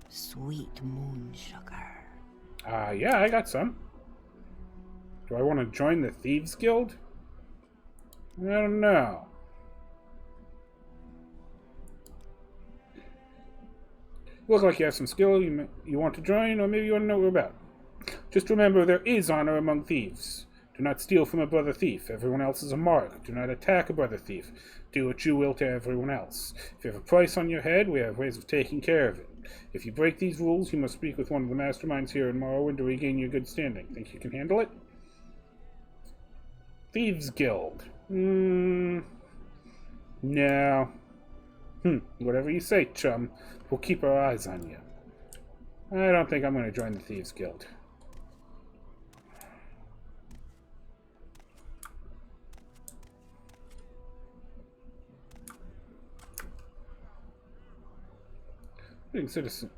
Sweet moon sugar. Yeah, I got some. Do I want to join the Thieves Guild? I don't know. You look like you have some skill you want to join, or maybe you want to know what we're about. Just remember, there is honor among thieves. Do not steal from a brother thief. Everyone else is a mark. Do not attack a brother thief. Do what you will to everyone else. If you have a price on your head, we have ways of taking care of it. If you break these rules, you must speak with one of the masterminds here in Morrowind to regain your good standing. Think you can handle it? Thieves Guild. No. Whatever you say, chum. We'll keep our eyes on you. I don't think I'm going to join the Thieves Guild. Citizen.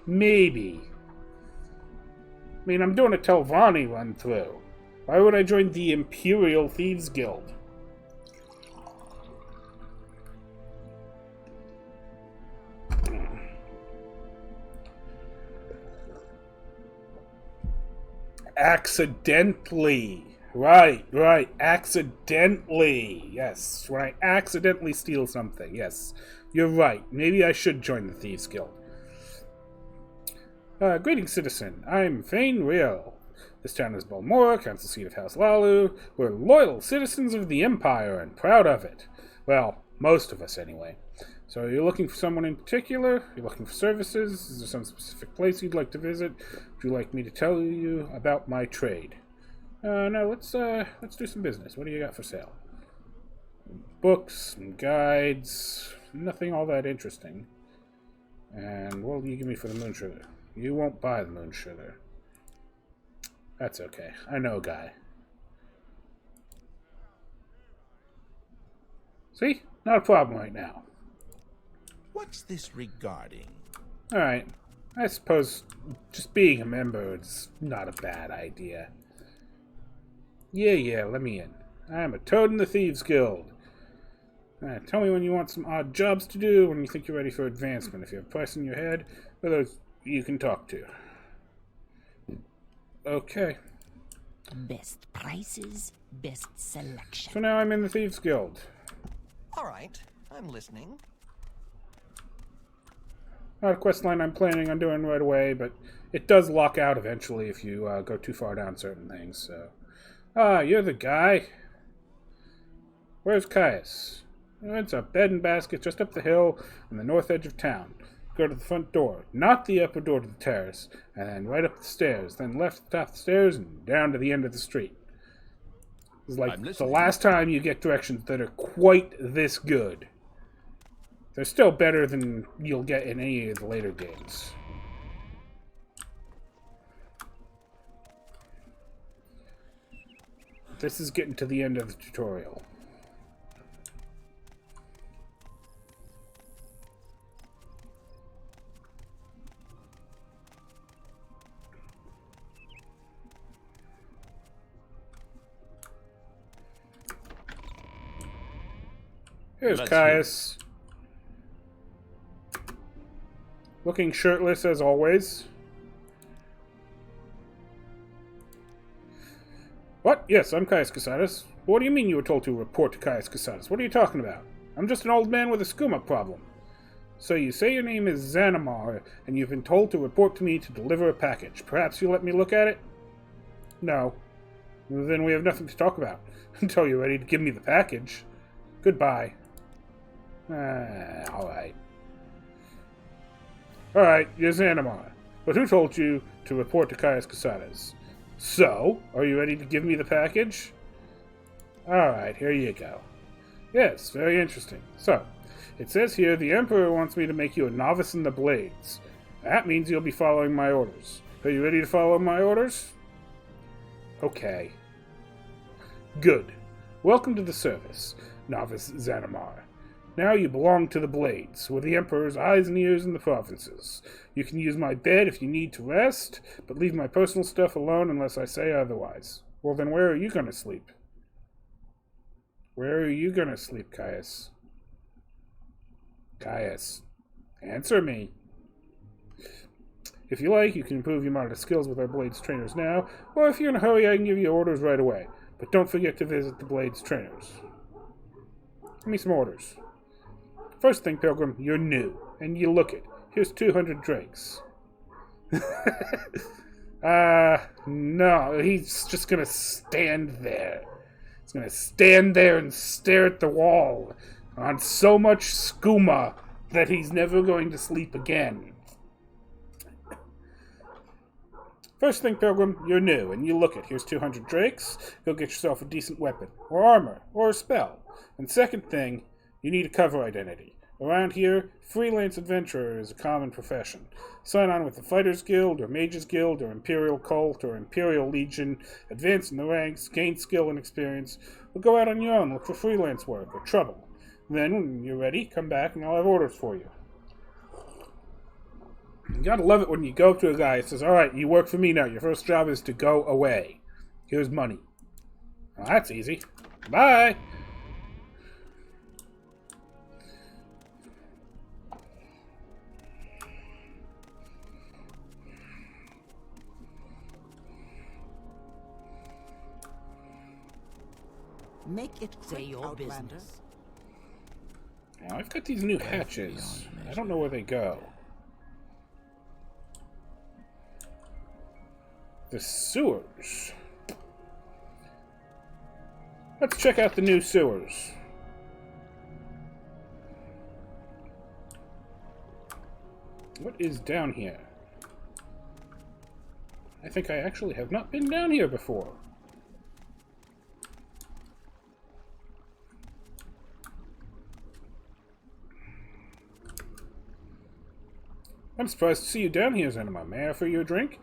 Maybe. I mean, I'm doing a Telvanni run through. Why would I join the Imperial Thieves Guild? Accidentally. Right. Accidentally. Yes, when I accidentally steal something. Yes, you're right. Maybe I should join the Thieves Guild. Greetings, citizen. I'm Fane Riel. This town is Balmora, council seat of House Lalu. We're loyal citizens of the Empire and proud of it. Well, most of us, anyway. So, are you looking for someone in particular? You're looking for services? Is there some specific place you'd like to visit? Would you like me to tell you about my trade? No, let's do some business. What do you got for sale? Books and guides. Nothing all that interesting. And what will you give me for the moon sugar? You won't buy the moon sugar. That's okay. I know a guy. See? Not a problem right now. What's this regarding? Alright. I suppose just being a member is not a bad idea. Yeah, let me in. I'm a toad in the Thieves Guild. Tell me when you want some odd jobs to do, when you think you're ready for advancement. If you have a price in your head, others you can talk to. Okay. Best prices, best selection. So now I'm in the Thieves Guild. All right, I'm listening. Not a quest line I'm planning on doing right away, but it does lock out eventually if you go too far down certain things, so... you're the guy. Where's Caius? It's a bed and basket just up the hill on the north edge of town. Go to the front door, not the upper door to the terrace, and then right up the stairs, then left at the top of the stairs and down to the end of the street. It's like the last time you get directions that are quite this good. They're still better than you'll get in any of the later games. This is getting to the end of the tutorial. Here's Caius. Looking shirtless as always. What? Yes, I'm Caius Casadas. What do you mean you were told to report to Caius Casadas? What are you talking about? I'm just an old man with a skooma problem. So you say your name is Xanamar, and you've been told to report to me to deliver a package. Perhaps you'll let me look at it? No. Well, then we have nothing to talk about until you're ready to give me the package. Goodbye. Alright. Alright, you're Xanamar. But who told you to report to Caius Casadas? So, are you ready to give me the package? Alright, here you go. Yes, very interesting. So, it says here, the Emperor wants me to make you a novice in the blades. That means you'll be following my orders. Are you ready to follow my orders? Okay. Good. Welcome to the service, Novice Xanamar. Now you belong to the Blades, with the Emperor's eyes and ears in the provinces. You can use my bed if you need to rest, but leave my personal stuff alone unless I say otherwise. Well, then where are you gonna sleep? Where are you gonna sleep, Caius? Caius, answer me. If you like, you can improve your modest skills with our Blades trainers now, or if you're in a hurry, I can give you orders right away. But don't forget to visit the Blades trainers. Give me some orders. First thing, Pilgrim, you're new, and you look it. Here's 200 drakes. No, he's just gonna stand there. He's gonna stand there and stare at the wall on so much skooma that he's never going to sleep again. First thing, Pilgrim, you're new, and you look it. Here's 200 drakes. Go get yourself a decent weapon, or armor, or a spell. And second thing, you need a cover identity. Around here, freelance adventurer is a common profession. Sign on with the Fighters Guild, or Mages Guild, or Imperial Cult, or Imperial Legion, advance in the ranks, gain skill and experience, or go out on your own, look for freelance work, or trouble. Then, when you're ready, come back and I'll have orders for you. You gotta love it when you go to a guy and says, alright, you work for me now, your first job is to go away. Here's money. Well, that's easy. Bye! Make it Say quick, your Outlander. business. Now, I've got these new hatches. I don't know where they go. The sewers. Let's check out the new sewers. What is down here? I think I actually have not been down here before. I'm surprised to see you down here, Zenima. May I offer you a drink?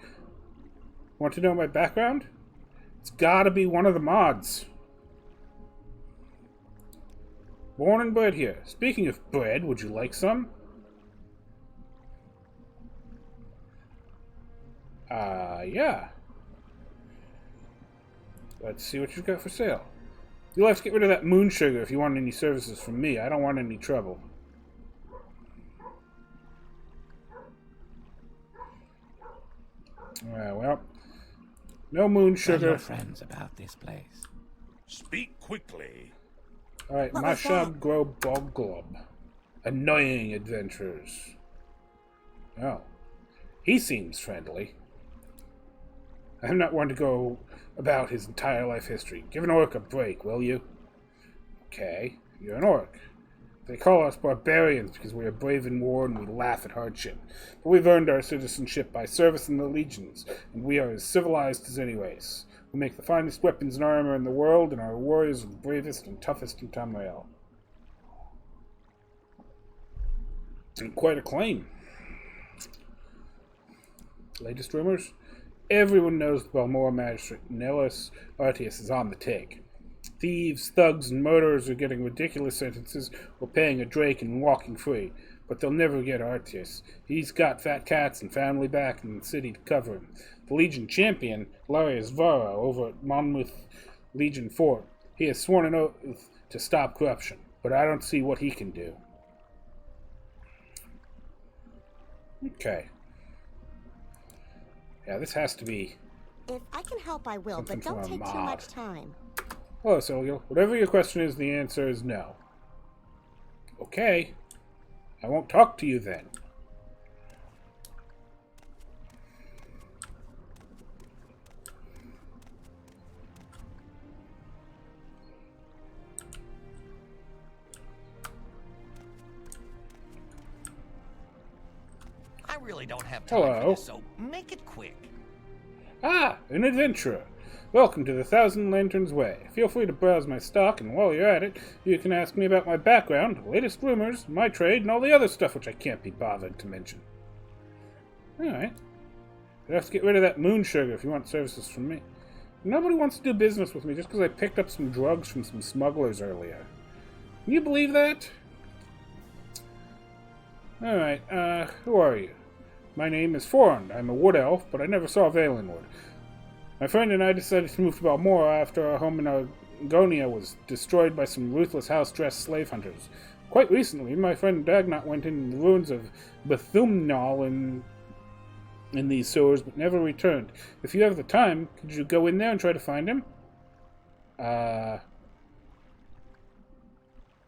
Want to know my background? It's gotta be one of the mods. Born and bred here. Speaking of bread, would you like some? Yeah. Let's see what you've got for sale. You'll have to get rid of that moon sugar if you want any services from me. I don't want any trouble. Well, no moon sugar. Tell your friends about this place. Speak quickly. Alright, Mashab Grow Boglub. Annoying adventurers. Oh. He seems friendly. I'm not one to go about his entire life history. Give an orc a break, will you? Okay, you're an orc. They call us barbarians because we are brave in war and we laugh at hardship. But we've earned our citizenship by service in the legions, and we are as civilized as any race. We make the finest weapons and armor in the world, and our warriors are the bravest and toughest in Tamriel. And quite a claim. Latest rumors? Everyone knows the Balmora magistrate Nellis Artius is on the take. Thieves, thugs, and murderers are getting ridiculous sentences or paying a drake and walking free, but they'll never get Artius. He's got fat cats and family back in the city to cover him. The Legion champion, Larius Vara, over at Monmouth Legion Fort, he has sworn an oath to stop corruption, but I don't see what he can do. Okay. Yeah, this has to be... If I can help, I will, but don't take too much time. Hello, Silgil. Whatever your question is, the answer is no. Okay. I won't talk to you then. I really don't have time for this, so make it quick. Ah, an adventurer. Welcome to the Thousand Lanterns Way. Feel free to browse my stock, and while you're at it, you can ask me about my background, latest rumors, my trade, and all the other stuff which I can't be bothered to mention. Alright. You have to get rid of that moon sugar if you want services from me. Nobody wants to do business with me just because I picked up some drugs from some smugglers earlier. Can you believe that? Alright, who are you? My name is Forund. I'm a wood elf, but I never saw Valenwood. My friend and I decided to move to Balmora after our home in Argonia was destroyed by some ruthless house-dressed slave hunters. Quite recently, my friend Dagnot went in the ruins of Bethumnal in these sewers, but never returned. If you have the time, could you go in there and try to find him?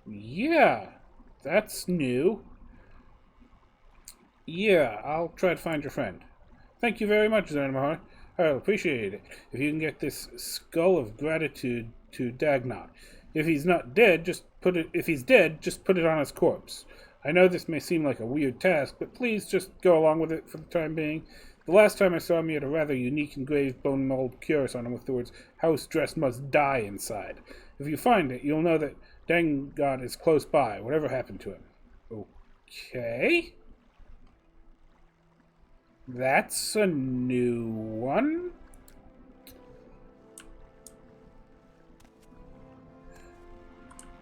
Yeah, that's new. Yeah, I'll try to find your friend. Thank you very much, Zanimahar. I'll appreciate it. If you can get this skull of gratitude to Dagnot. If he's dead, just put it on his corpse. I know this may seem like a weird task, but please just go along with it for the time being. The last time I saw him, he had a rather unique engraved bone mold cuirass on him with the words, "House dress must die" inside. If you find it, you'll know that Dagnot is close by, whatever happened to him. Okay. That's a new one.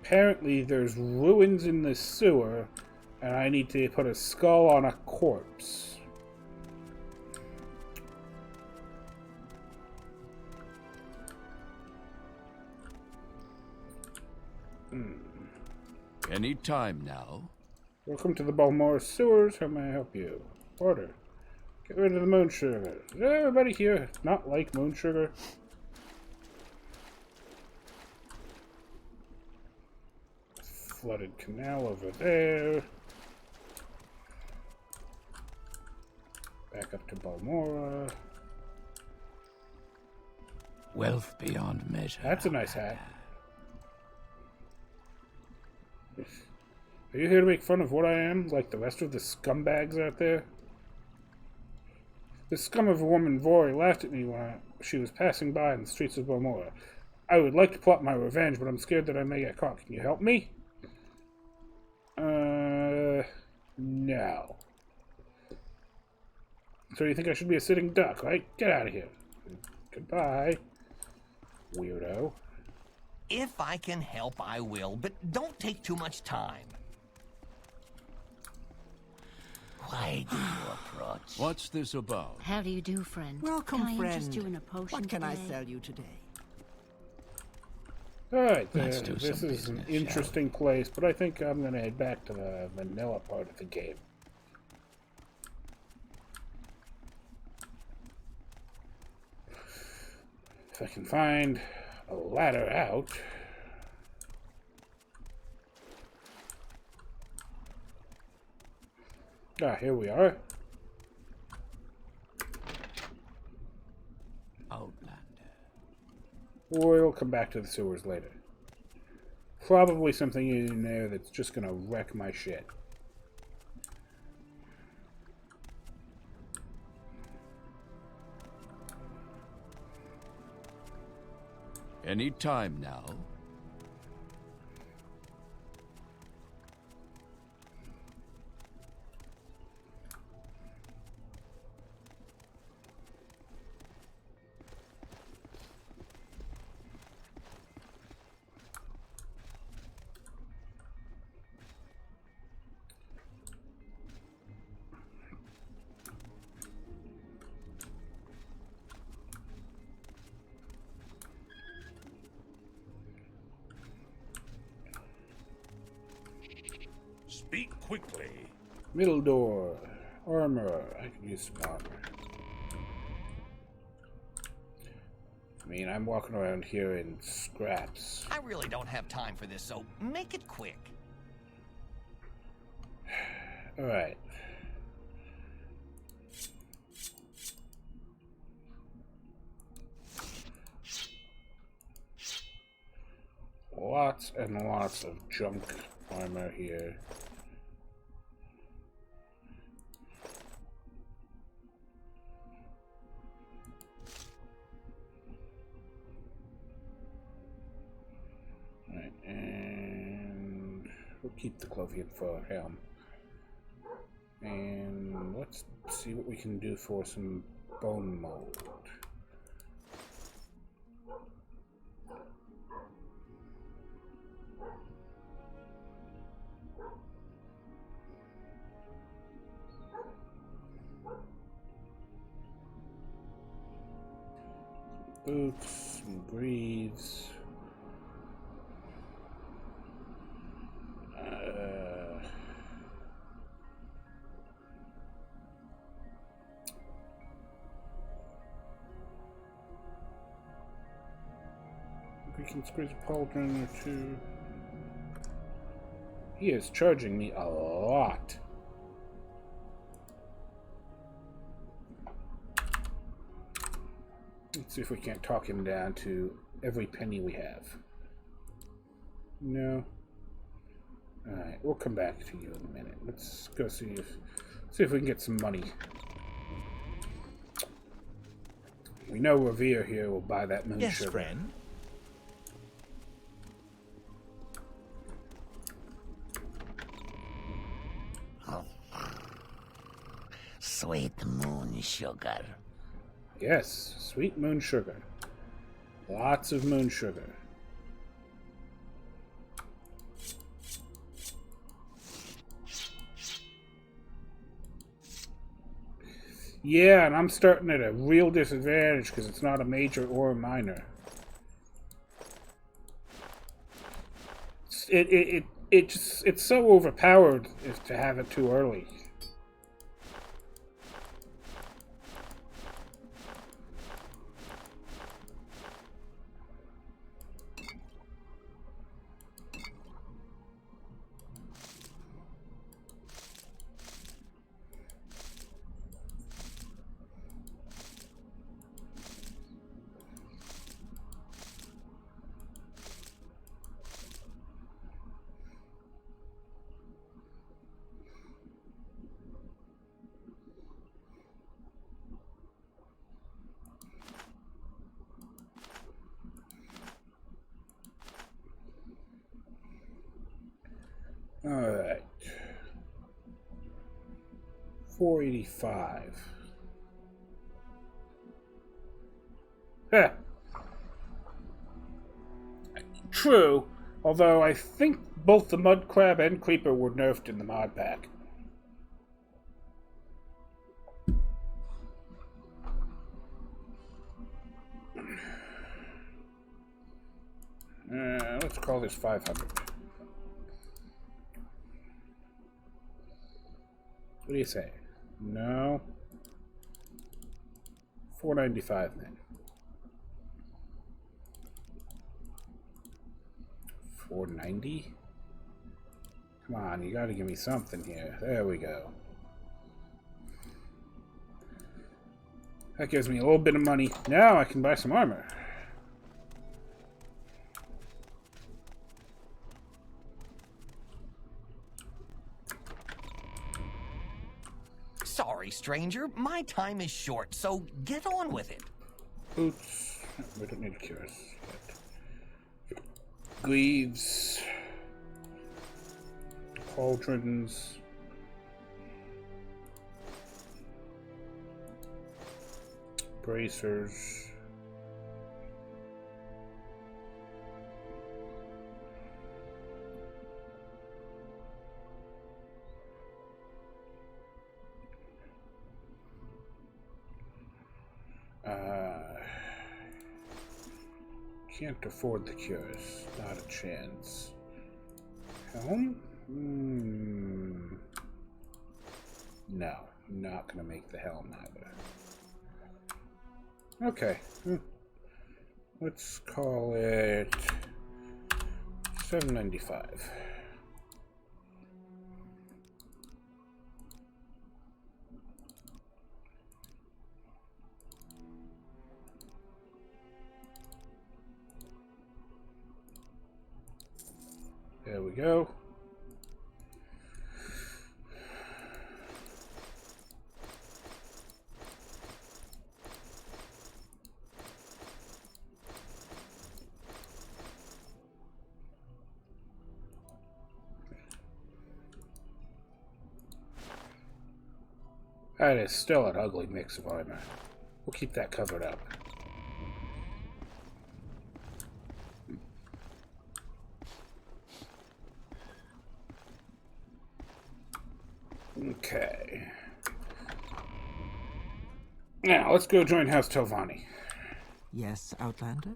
Apparently there's ruins in the sewer, and I need to put a skull on a corpse. Any time now. Welcome to the Balmora sewers. How may I help you? Order. Get rid of the moon sugar. Is everybody here not like moon sugar? Flooded canal over there. Back up to Balmora. Wealth beyond measure. That's a nice hat. Are you here to make fun of what I am, like the rest of the scumbags out there? The scum of a woman Vori laughed at me when she was passing by in the streets of Balmora. I would like to plot my revenge, but I'm scared that I may get caught. Can you help me? No. So you think I should be a sitting duck, right? Get out of here. Goodbye, weirdo. If I can help, I will, but don't take too much time. Why do you approach? What's this about? How do you do, friend? Welcome, can I friend. interest you in a potion What can I today? sell you today? Alright, Let's do this some is an business, interesting place, but I think I'm going to head back to the vanilla part of the game. If I can find a ladder out. Ah, here we are. Outlander. We'll come back to the sewers later. Probably something in there that's just gonna wreck my shit. Any time now. Speak quickly. Middle door. Armor. I can use some armor. I mean, I'm walking around here in scraps. I really don't have time for this, so make it quick. Alright. Lots and lots of junk armor here. Alright, and we'll keep the Clovian for helm. And let's see what we can do for some bone mold. boots, some greaves. We can squeeze a pauldron or two. He is charging me a lot. Let's see if we can't talk him down to every penny we have. No. Alright, we'll come back to you in a minute. Let's go see if we can get some money. We know Revere here will buy that moon Yes, sugar. friend. Sweet moon sugar. Yes, sweet moon sugar. Lots of moon sugar. Yeah, and I'm starting at a real disadvantage because it's not a major or a minor. It's so overpowered to have it too early. Alright. 485. Heh. True, although I think both the mud crab and creeper were nerfed in the mod pack. Let's call this 500. What do you say? No. 495 then. 490? Come on, you gotta give me something here. There we go. That gives me a little bit of money. Now I can buy some armor. Sorry, stranger. My time is short, so get on with it. Boots. We don't need cures. Greaves. Pauldrons. Bracers. Can't afford the cures. Not a chance. Helm? No, not gonna make the helm either. Okay. Let's call it 795. There we go. That is still an ugly mix of armor. We'll keep that covered up. Okay. Now, let's go join House Telvanni. Yes, Outlander?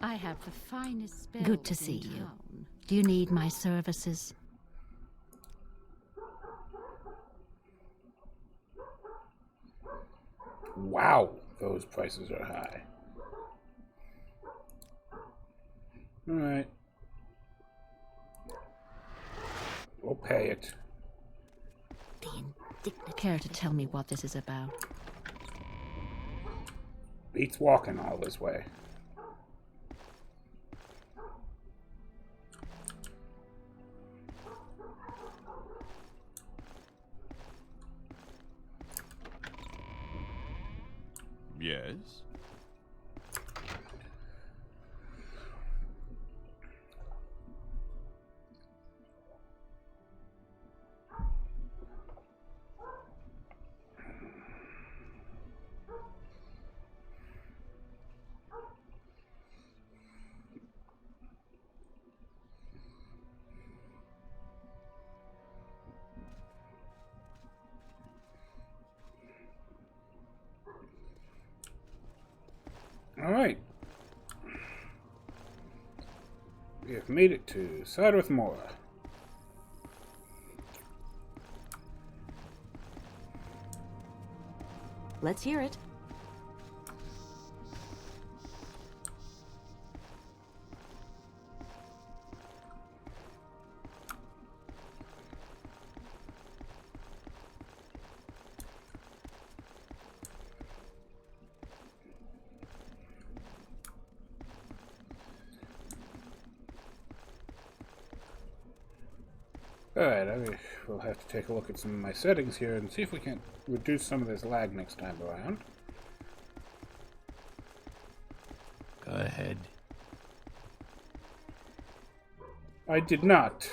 I have the finest spells. Good to see you. Do you need my services? Wow, those prices are high. Alright. We'll pay it. Care to tell me what this is about? Beats walking all this way. Yes? Alright. We have made it to Sadrith Mora. Let's hear it. Alright, we'll have to take a look at some of my settings here and see if we can reduce some of this lag next time around. Go ahead. I did not.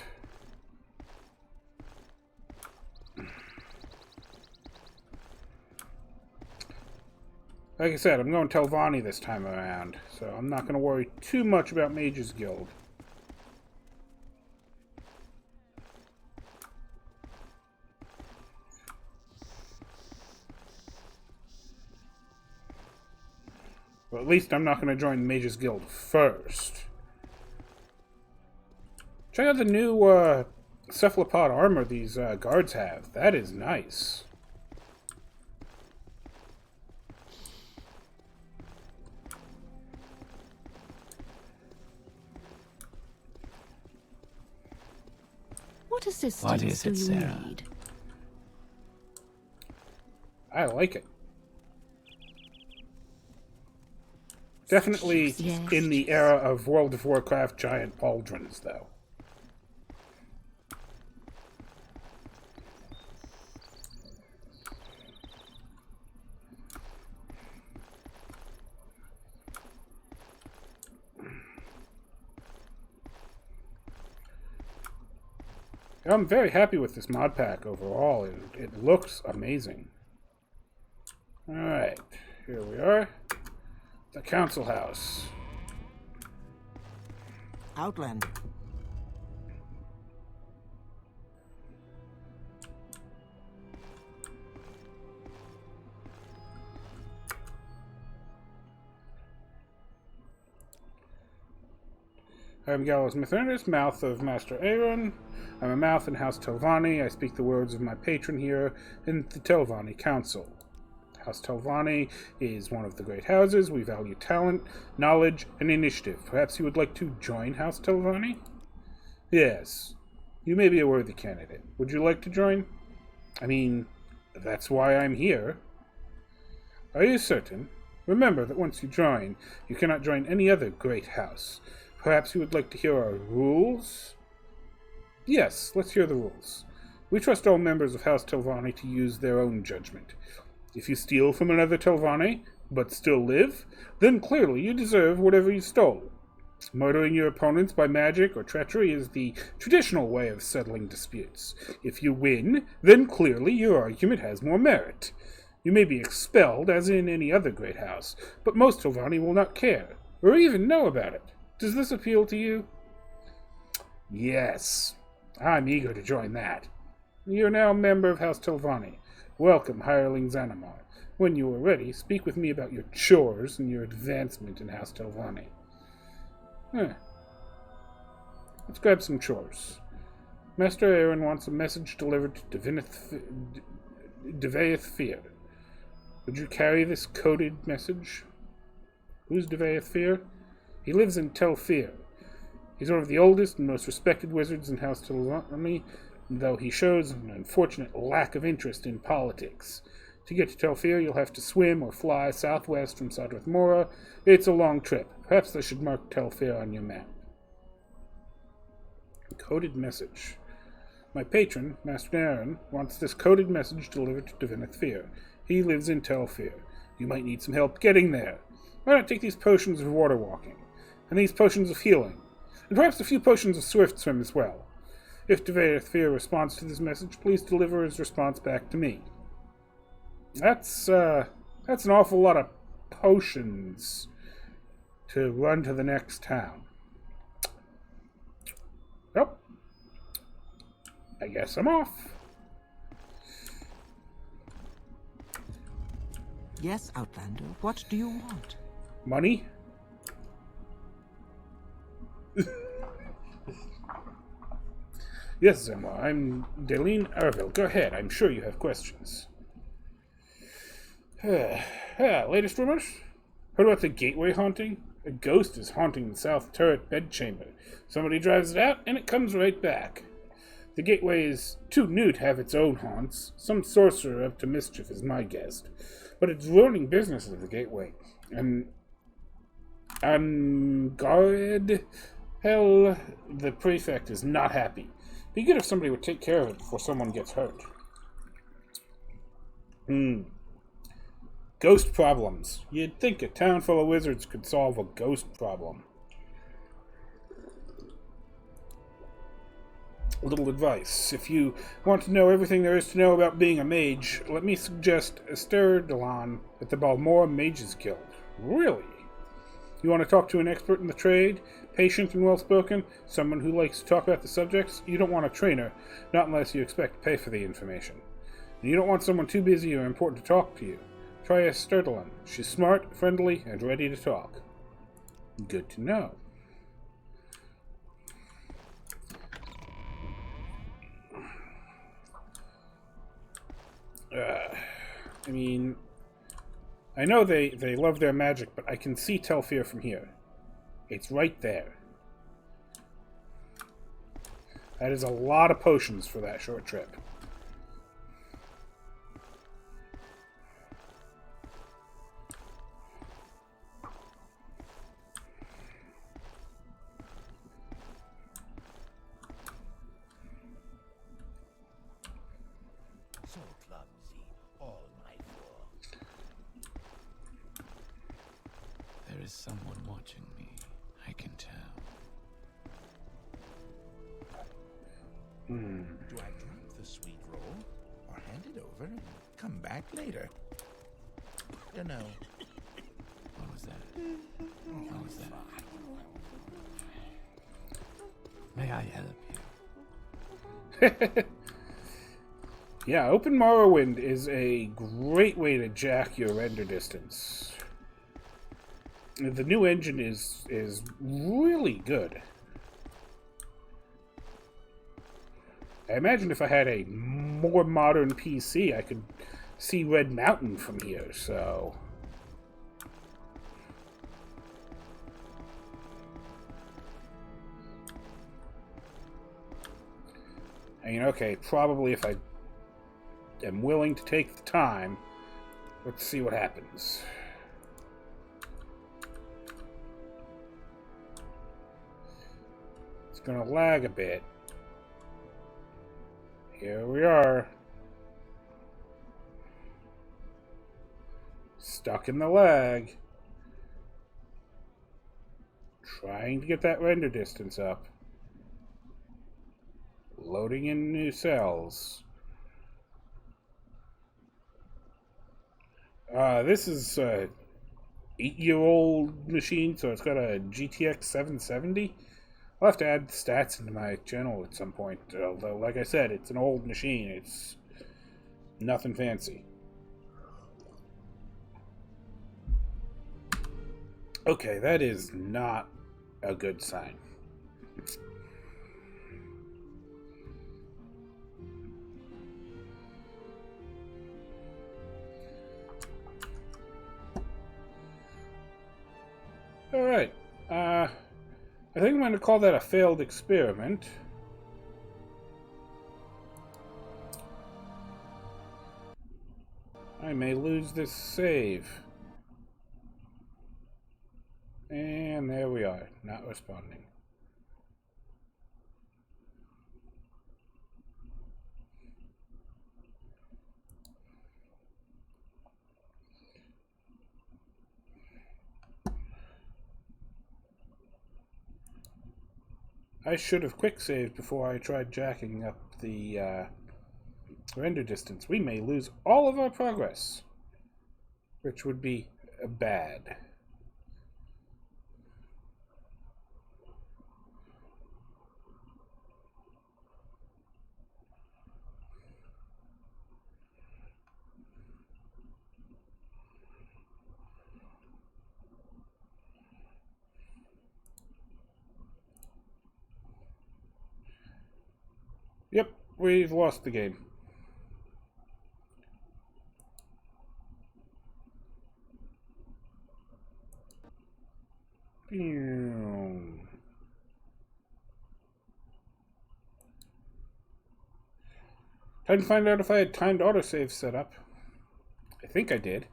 Like I said, I'm going Telvanni this time around, so I'm not going to worry too much about Mage's Guild. Well, at least I'm not going to join the Mage's Guild first. Check out the new cephalopod armor these guards have. That is nice. What assistance What is it, do you Sarah? need? I like it. Definitely Yes. in the era of World of Warcraft giant pauldrons, though. I'm very happy with this mod pack overall. It looks amazing. Alright, here we are. The council house. Outlander. I'm Gallows Mithranus, mouth of Master Aaron. I'm a mouth in House Telvanni. I speak the words of my patron here in the Telvanni Council. House Telvanni is one of the great houses. We value talent, knowledge, and initiative. Perhaps you would like to join House Telvanni? Yes. You may be a worthy candidate. Would you like to join? I mean, that's why I'm here. Are you certain? Remember that once you join, you cannot join any other great house. Perhaps you would like to hear our rules? Yes, let's hear the rules. We trust all members of House Telvanni to use their own judgment. If you steal from another Telvanni, but still live, then clearly you deserve whatever you stole. Murdering your opponents by magic or treachery is the traditional way of settling disputes. If you win, then clearly your argument has more merit. You may be expelled, as in any other great house, but most Telvanni will not care, or even know about it. Does this appeal to you? Yes. I'm eager to join that. You're now a member of House Telvanni. Welcome, hireling Xanamar. When you are ready, speak with me about your chores and your advancement in House Telvanni. Let's grab some chores. Master Aaron wants a message delivered to Devaeth Fear. Would you carry this coded message? Who's Devaeth Fear? He lives in Tel Fear. He's one of the oldest and most respected wizards in House Telvanni, though he shows an unfortunate lack of interest in politics. To get to Tel Fear, you'll have to swim or fly southwest from Sadrith Mora. It's a long trip. Perhaps I should mark Tel Fear on your map. Coded message. My patron, Master Aaron, wants this coded message delivered to Devaeth Fear. He lives in Tel Fear. You might need some help getting there. Why not take these potions of water walking, and these potions of healing, and perhaps a few potions of swift swim as well. If Devaeth Fear responds to this message, please deliver his response back to me. That's an awful lot of potions to run to the next town. Well, I guess I'm off. Yes, Outlander. What do you want? Money? Yes, Zemla, I'm Deline Ervil. Go ahead, I'm sure you have questions. Latest rumors? Heard about the gateway haunting? A ghost is haunting the south turret bedchamber. Somebody drives it out, and it comes right back. The gateway is too new to have its own haunts. Some sorcerer up to mischief is my guess. But it's ruining business at the gateway. And Angared, hell, the prefect is not happy. Be good if somebody would take care of it before someone gets hurt. Ghost problems. You'd think a town full of wizards could solve a ghost problem. A little advice. If you want to know everything there is to know about being a mage, let me suggest Esterdalon at the Balmora Mages Guild. Really? You want to talk to an expert in the trade? Patient and well-spoken? Someone who likes to talk about the subjects? You don't want a trainer, not unless you expect to pay for the information. And you don't want someone too busy or important to talk to you. Try Esterdalon. She's smart, friendly, and ready to talk. Good to know. I mean, I know they love their magic, but I can see Tel Fear from here. It's right there. That is a lot of potions for that short trip. So clumsy, all my fault. There is someone watching me, I can tell. Do I drop the sweet roll, or hand it over and come back later? Dunno. What was that? What was that? May I help you? Yeah, Open Morrowind is a great way to jack your render distance. The new engine is really good. I imagine if I had a more modern PC, I could see Red Mountain from here, so... I mean, okay, probably if I am willing to take the time, let's see what happens. It's gonna lag a bit. Here we are. Stuck in the lag. Trying to get that render distance up. Loading in new cells. This is a 8-year-old machine, so it's got a GTX 770. I'll have to add stats into my channel at some point. Although, like I said, it's an old machine. It's nothing fancy. Okay, that is not a good sign. Alright, I think I'm going to call that a failed experiment. I may lose this save. And there we are, not responding. I should have quick saved before I tried jacking up the render distance. We may lose all of our progress, which would be bad. Yep, we've lost the game. Time to find out if I had timed autosave set up. I think I did.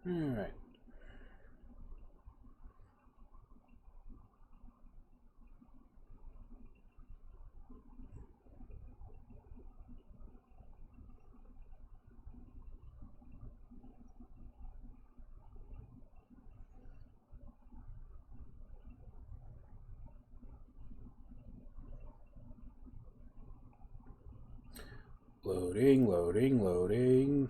Alright. Loading, loading, loading.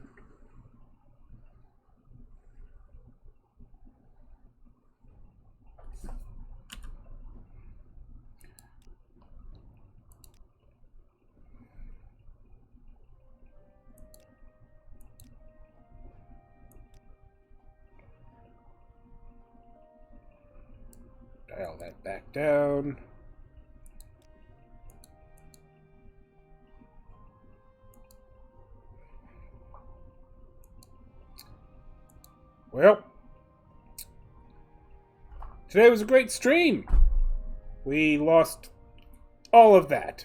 Dial that back down. Well, today was a great stream. We lost all of that.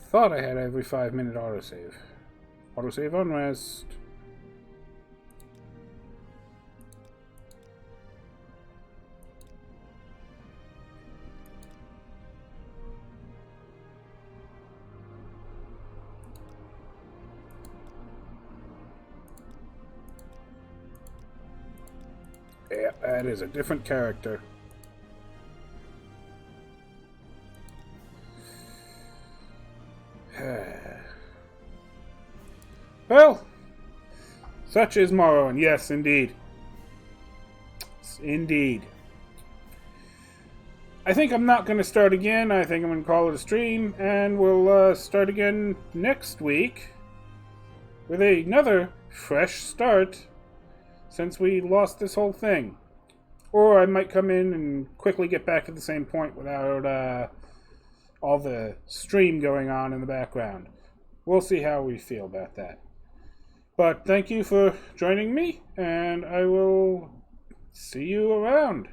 Thought I had every 5-minute autosave. Autosave on rest. Yeah, that is a different character. Well, such is Morrowind. Yes, indeed. Indeed. I think I'm not going to start again. I think I'm going to call it a stream, and we'll start again next week with another fresh start since we lost this whole thing. Or I might come in and quickly get back to the same point without all the stream going on in the background. We'll see how we feel about that. But thank you for joining me, and I will see you around.